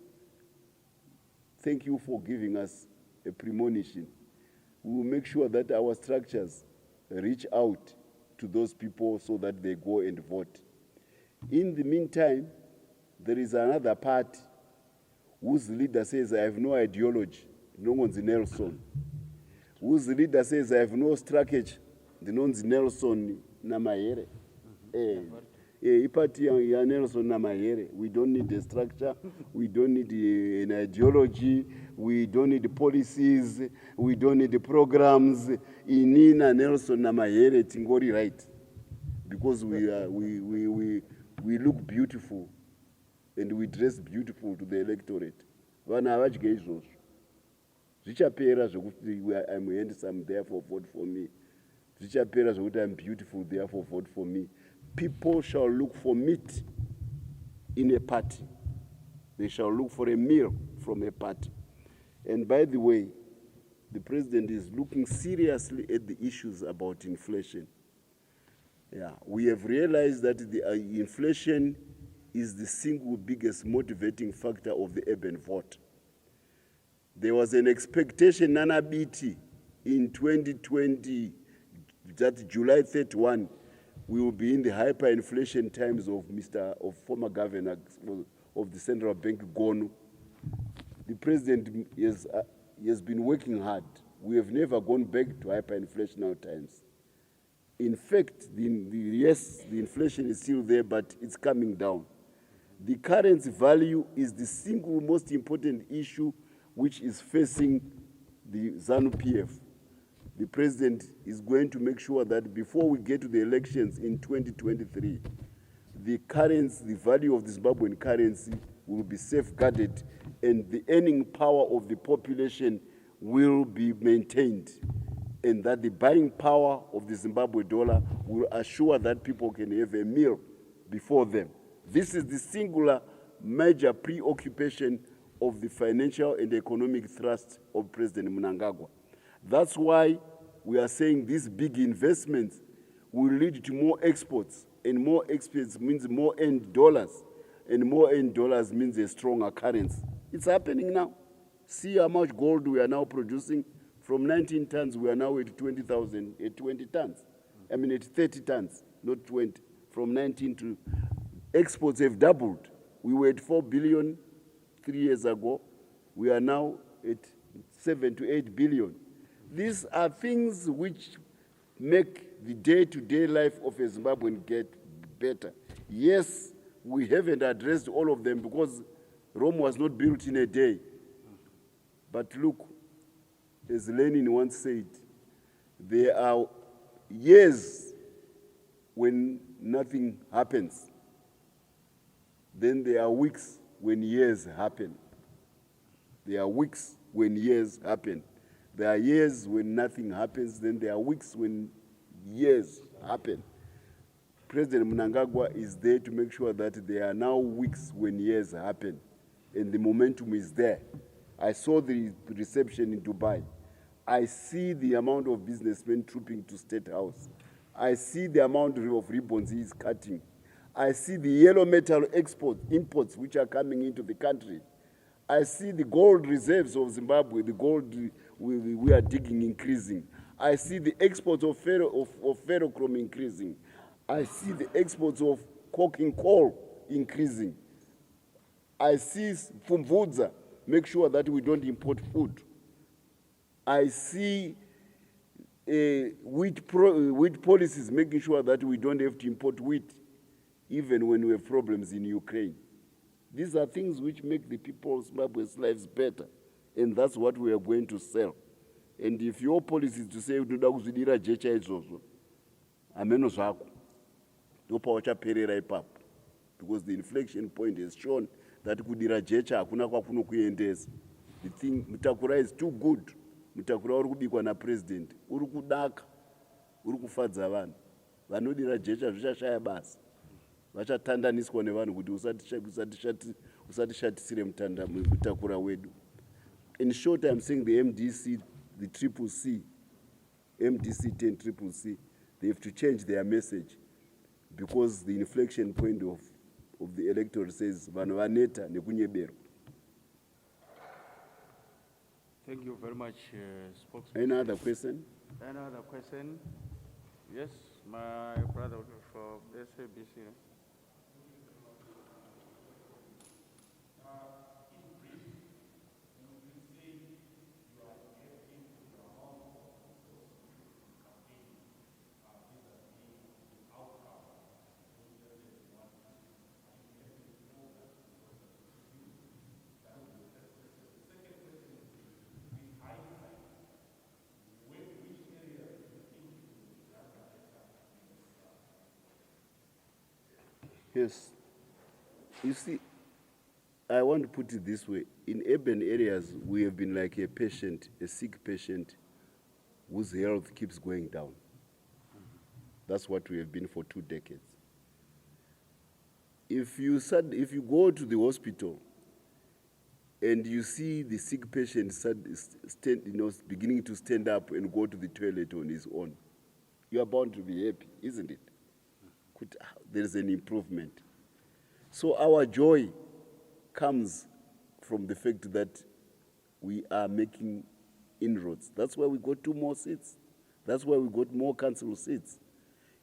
thank you for giving us a premonition. We will make sure that our structures reach out to those people so that they go and vote. In the meantime, there is another party whose leader says, I have no ideology, no one's Nelson. Whose leader says, I have no strategy, the non's Nelson Namahere. Party ya Nelson Namahere. We don't need a structure, we don't need an ideology, we don't need policies, we don't need programs. Inina Nelson Namahere Tingori right. Because we look beautiful and we dress beautiful to the electorate. I'm handsome, therefore vote for me. I'm beautiful, therefore vote for me. People shall look for meat in a party. They shall look for a meal from a party. And by the way, the president is looking seriously at the issues about inflation. Yeah, we have realized that the inflation is the single biggest motivating factor of the urban vote. There was an expectation, Nana BT, in 2020, that July 31, we will be in the hyperinflation times of former governor of the central bank, Gonu. The president has been working hard. We have never gone back to hyperinflational times. In fact, yes, the inflation is still there, but it's coming down. The currency value is the single most important issue which is facing the ZANU-PF. The president is going to make sure that before we get to the elections in 2023, the value of the Zimbabwean currency will be safeguarded and the earning power of the population will be maintained, and that the buying power of the Zimbabwe dollar will assure that people can have a meal before them. This is the singular major preoccupation of the financial and economic thrust of President Mnangagwa. That's why we are saying these big investments will lead to more exports, and more exports means more end dollars, and more end dollars means a stronger currency. It's happening now. See how much gold we are now producing. From 19 tons, we are now at 20 tons. I mean at 30 tons, not 20, from 19 to, exports have doubled. We were at 4 billion 3 years ago. We are now at 7 to 8 billion. These are things which make the day-to-day life of a Zimbabwean get better. Yes, we haven't addressed all of them because Rome was not built in a day. But look, as Lenin once said, there are years when nothing happens. Then there are weeks when years happen. There are weeks when years happen. There are years when nothing happens. Then there are weeks when years happen. President Mnangagwa is there to make sure that there are now weeks when years happen. And the momentum is there. I saw the reception in Dubai. I see the amount of businessmen trooping to State House. I see the amount of ribbons he is cutting. I see the yellow metal imports which are coming into the country. I see the gold reserves of Zimbabwe, the gold we are digging increasing. I see the exports of ferrochrome increasing. I see the exports of coking coal increasing. I see Pfumvudza, make sure that we don't import food. I see wheat policies, making sure that we don't have to import wheat, even when we have problems in Ukraine. These are things which make the people of Zimbabwe's lives better, and that's what we are going to sell. And if your policy is to say, unoda kuzvidira jecha izvozvo, ameno zvako, ndopawachaperera ipapo. Because the inflection point has shown that kudira jecha hakuna kwakunokuendesa. The thing, Mutakura is too good. Mutakura uri kubikwa na president. Uri kudaka, uri kufadza vanhu. Vanodira jecha zvichashaya basa. Vachatandaniswa nevanhu kuti usatishatisire Mutakura wedu. In short, I'm saying the MDC, the Triple C, MDC 10 Triple C, they have to change their message because the inflection point of the electorate says vanhu vaneta nekunyebero. Thank you very much, spokesman. Any other question? Any other question? Yes, my brother from SABC. Yes. You see, I want to put it this way. In urban areas, we have been like a patient, a sick patient, whose health keeps going down. That's what we have been for 2 decades. If you go to the hospital and you see the sick patient beginning to stand up and go to the toilet on his own, you are bound to be happy, isn't it? There is an improvement. So our joy comes from the fact that we are making inroads. That's why we got 2 more seats. That's why we got more council seats.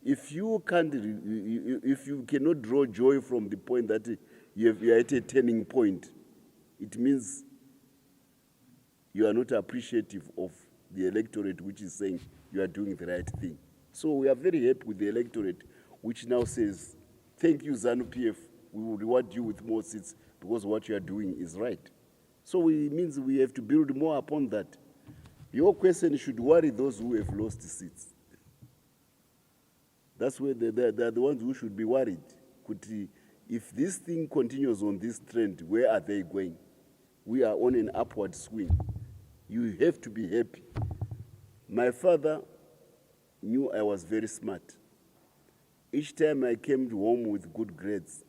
If you cannot draw joy from the point that you are at a turning point, it means you are not appreciative of the electorate which is saying you are doing the right thing. So we are very happy with the electorate which now says, thank you, ZANU-PF, we will reward you with more seats because what you are doing is right. So it means we have to build more upon that. Your question should worry those who have lost seats. That's where they're the ones who should be worried. If this thing continues on this trend, where are they going? We are on an upward swing. You have to be happy. My father knew I was very smart. Each time I came home with good grades,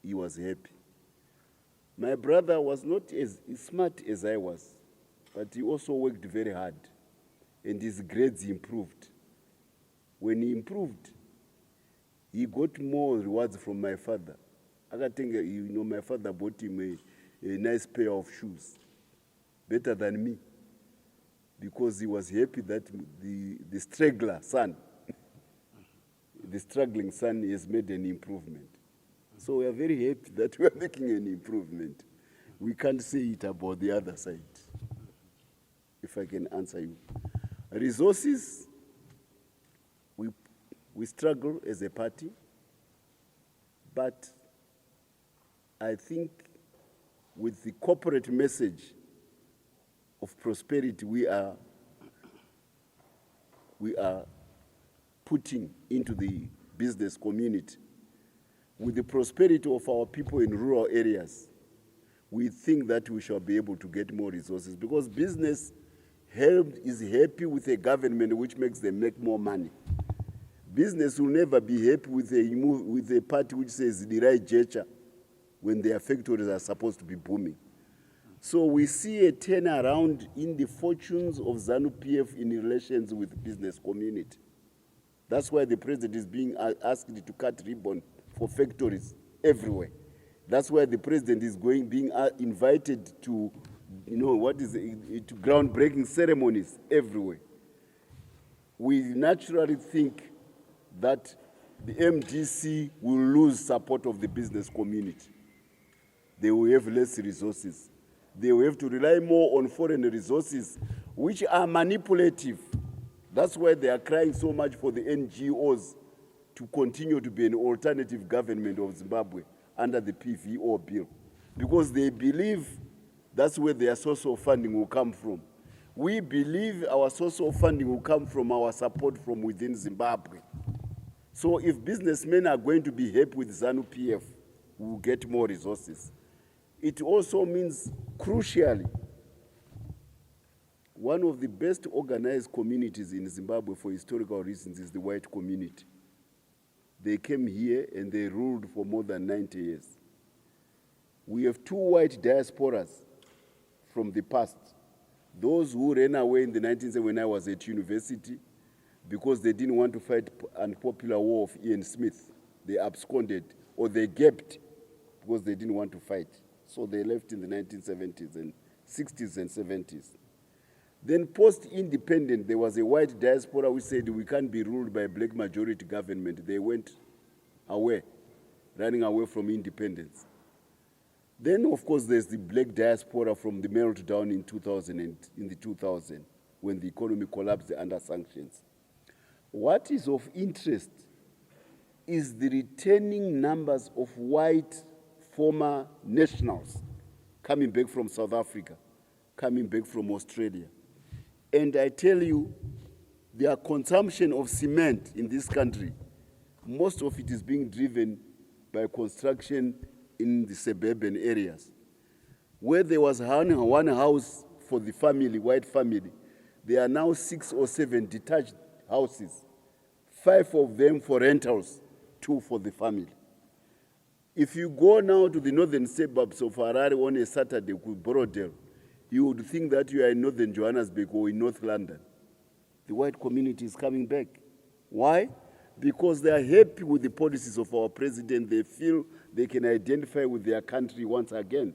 he was happy. My brother was not as smart as I was, but he also worked very hard, and his grades improved. When he improved, he got more rewards from my father. I think, my father bought him a nice pair of shoes, better than me. because he was happy that the struggler son, the struggling son has made an improvement. So we are very happy that we are making an improvement. We can't say it about the other side, if I can answer you. Resources, we struggle as a party, but I think with the corporate message of prosperity we are putting into the business community, with the prosperity of our people in rural areas, we think that we shall be able to get more resources, because business is happy with a government which makes them make more money. Business will never be happy with a party which says the right gesture when their factories are supposed to be booming. So we see a turnaround in the fortunes of ZANU-PF in relations with the business community. That's why the president is being asked to cut ribbon for factories everywhere. That's why the president is being invited to, to groundbreaking ceremonies everywhere. We naturally think that the MDC will lose support of the business community. They will have less resources. They will have to rely more on foreign resources, which are manipulative. That's why they are crying so much for the NGOs to continue to be an alternative government of Zimbabwe under the PVO bill, because they believe that's where their source of funding will come from. We believe our source of funding will come from our support from within Zimbabwe. So if businessmen are going to be happy with ZANU-PF, we will get more resources. It also means, crucially, one of the best organized communities in Zimbabwe for historical reasons is the white community. They came here and they ruled for more than 90 years. We have two white diasporas from the past. Those who ran away in the 1970s when I was at university because they didn't want to fight unpopular war of Ian Smith. They absconded, or they gaped because they didn't want to fight. So they left in the 1970s and 60s and 70s. Then post-independent, there was a white diaspora who said we can't be ruled by a black majority government. They went away, running away from independence. Then, of course, there's the black diaspora from the meltdown in 2000, when the economy collapsed under sanctions. What is of interest is the returning numbers of white former nationals coming back from South Africa, coming back from Australia. And I tell you, their consumption of cement in this country, most of it is being driven by construction in the suburban areas. Where there was one house for the family, white family, there are now 6 or 7 detached houses, 5 of them for rentals, 2 for the family. If you go now to the northern suburbs of Harare on a Saturday with Borodale, you would think that you are in northern Johannesburg or in North London. The white community is coming back. Why? Because they are happy with the policies of our president. They feel they can identify with their country once again.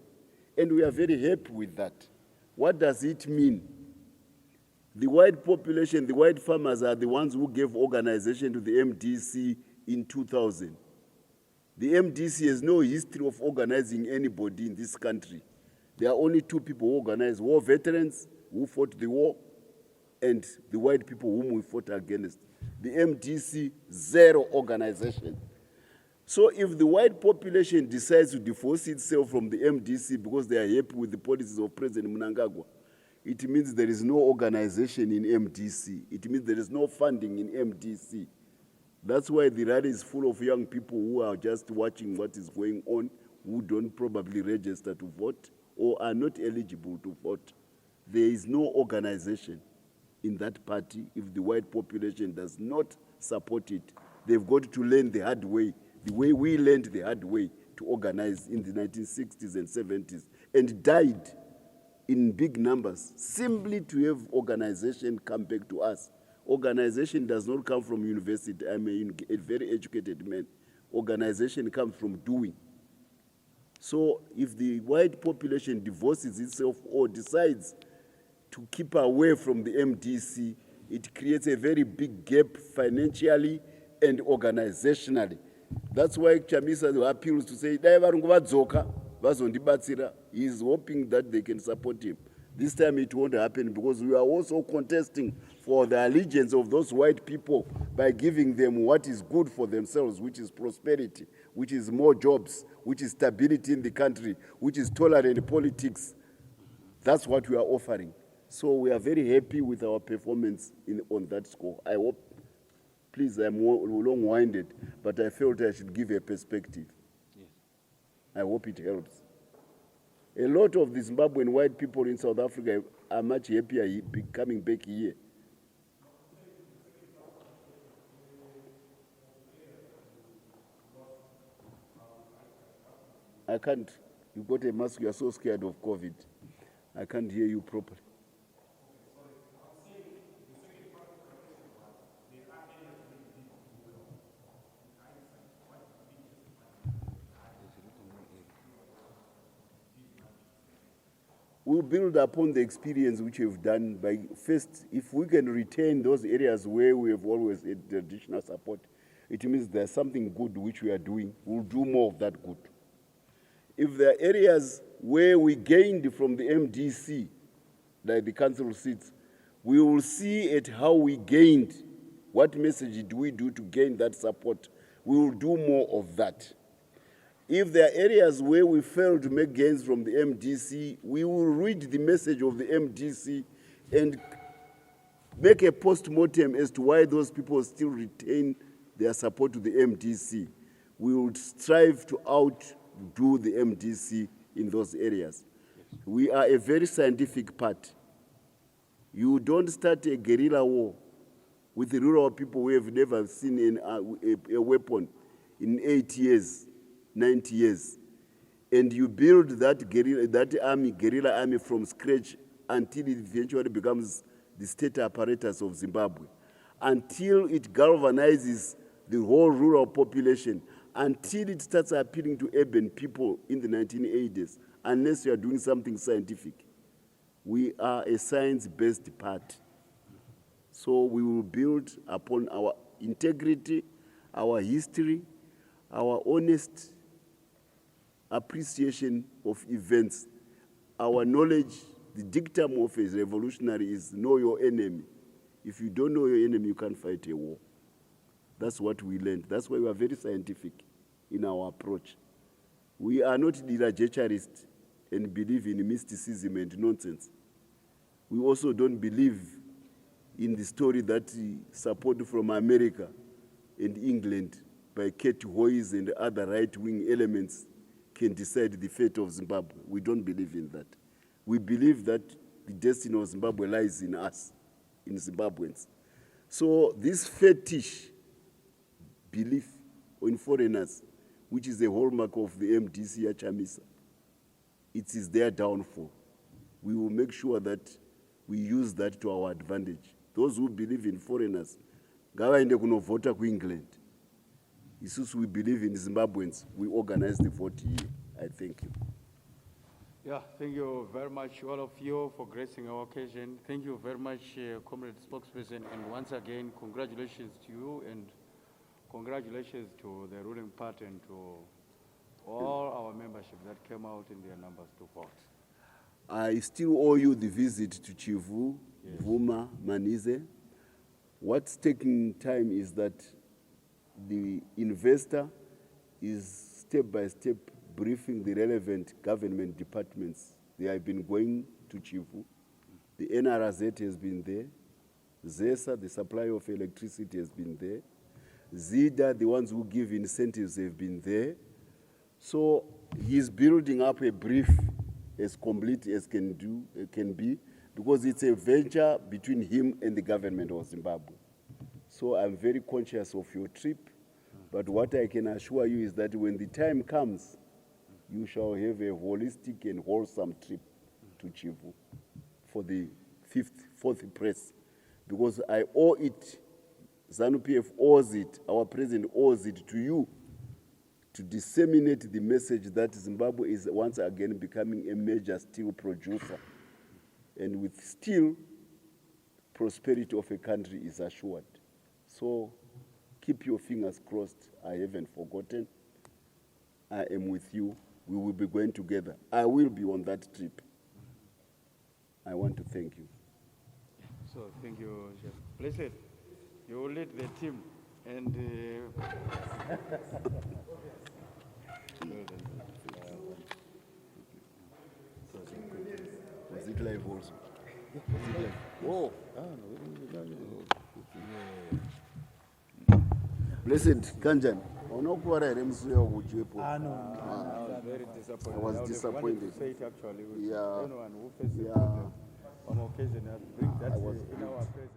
And we are very happy with that. What does it mean? The white population, the white farmers are the ones who gave organization to the MDC in 2000. The MDC has no history of organizing anybody in this country. There are only 2 people who organize: war veterans who fought the war and the white people whom we fought against. The MDC, 0 organization. So if the white population decides to divorce itself from the MDC because they are happy with the policies of President Mnangagwa, it means there is no organization in MDC. It means there is no funding in MDC. That's why the rally is full of young people who are just watching what is going on, who don't probably register to vote or are not eligible to vote. There is no organization in that party if the white population does not support it. They've got to learn the hard way, the way we learned the hard way to organize in the 1960s and 70s, and died in big numbers simply to have organization come back to us. Organization does not come from university. I'm a very educated man. Organization comes from doing. So if the white population divorces itself or decides to keep away from the MDC, it creates a very big gap financially and organizationally. That's why Chamisa appeals to say, he is hoping that they can support him. This time it won't happen because we are also contesting for the allegiance of those white people by giving them what is good for themselves, which is prosperity, which is more jobs, which is stability in the country, which is tolerant politics. That's what we are offering. So we are very happy with our performance on that score. I hope, please, I'm long-winded, but I felt I should give a perspective. Yes. I hope it helps. A lot of the Zimbabwean white people in South Africa are much happier coming back here. I can't. You got a mask, you are so scared of COVID. I can't hear you properly. We'll build upon the experience which we've done by first, if we can retain those areas where we have always had traditional support, it means there's something good which we are doing. We'll do more of that good. If there are areas where we gained from the MDC, like the council seats, we will see at how we gained, what message do we do to gain that support. We will do more of that. If there are areas where we failed to make gains from the MDC, we will read the message of the MDC and make a post-mortem as to why those people still retain their support to the MDC. We will strive to outdo the MDC in those areas. Yes. We are a very scientific party. You don't start a guerrilla war with the rural people who have never seen a weapon in 8 years. 90 years, and you build that guerrilla army from scratch until it eventually becomes the state apparatus of Zimbabwe, until it galvanizes the whole rural population, until it starts appealing to urban people in the 1980s, unless you are doing something scientific. We are a science-based party. So we will build upon our integrity, our history, our honest appreciation of events, our knowledge. The dictum of a revolutionary is know your enemy. If you don't know your enemy, you can't fight a war. That's what we learned. That's why we are very scientific in our approach. We are not dirageturists and believe in mysticism and nonsense. We also don't believe in the story that support from America and England by Kate Hoyes and other right-wing elements can decide the fate of Zimbabwe. We don't believe in that. We believe that the destiny of Zimbabwe lies in us, in Zimbabweans. So this fetish belief in foreigners, which is a hallmark of the MDC at Chamisa, it is their downfall. We will make sure that we use that to our advantage. Those who believe in foreigners, ngavaende kunovhota kuEngland. Since we believe in Zimbabweans, we organize the vote here. I thank you. Yeah, thank you very much, all of you, for gracing our occasion. Thank you very much, Comrade Spokesperson, and once again, congratulations to you and congratulations to the ruling party and to all our membership that came out in their numbers to vote. I still owe you the visit to Chivu, yes. Vuma, Manize. What's taking time is that the investor is step-by-step briefing the relevant government departments. They have been going to Chivu. The NRZ has been there. ZESA, the supply of electricity, has been there. ZIDA, the ones who give incentives, have been there. So he's building up a brief as complete as can be, because it's a venture between him and the government of Zimbabwe. So I'm very conscious of your trip, but what I can assure you is that when the time comes, you shall have a holistic and wholesome trip to Chivu for the fourth press, because I owe it, ZANU-PF owes it, our president owes it to you to disseminate the message that Zimbabwe is once again becoming a major steel producer. and with still prosperity of a country is assured. So keep your fingers crossed. I haven't forgotten. I am with you. We will be going together. I will be on that trip. I want to thank you. So thank you, Chef. Blessed, you will lead the team and Was it live also? Was it live? Oh. Blessed, Kanjan. I was very disappointed. I was disappointed. To say it actually with Yeah. anyone who faces Yeah. the problem on occasion, bring that I was in our presence.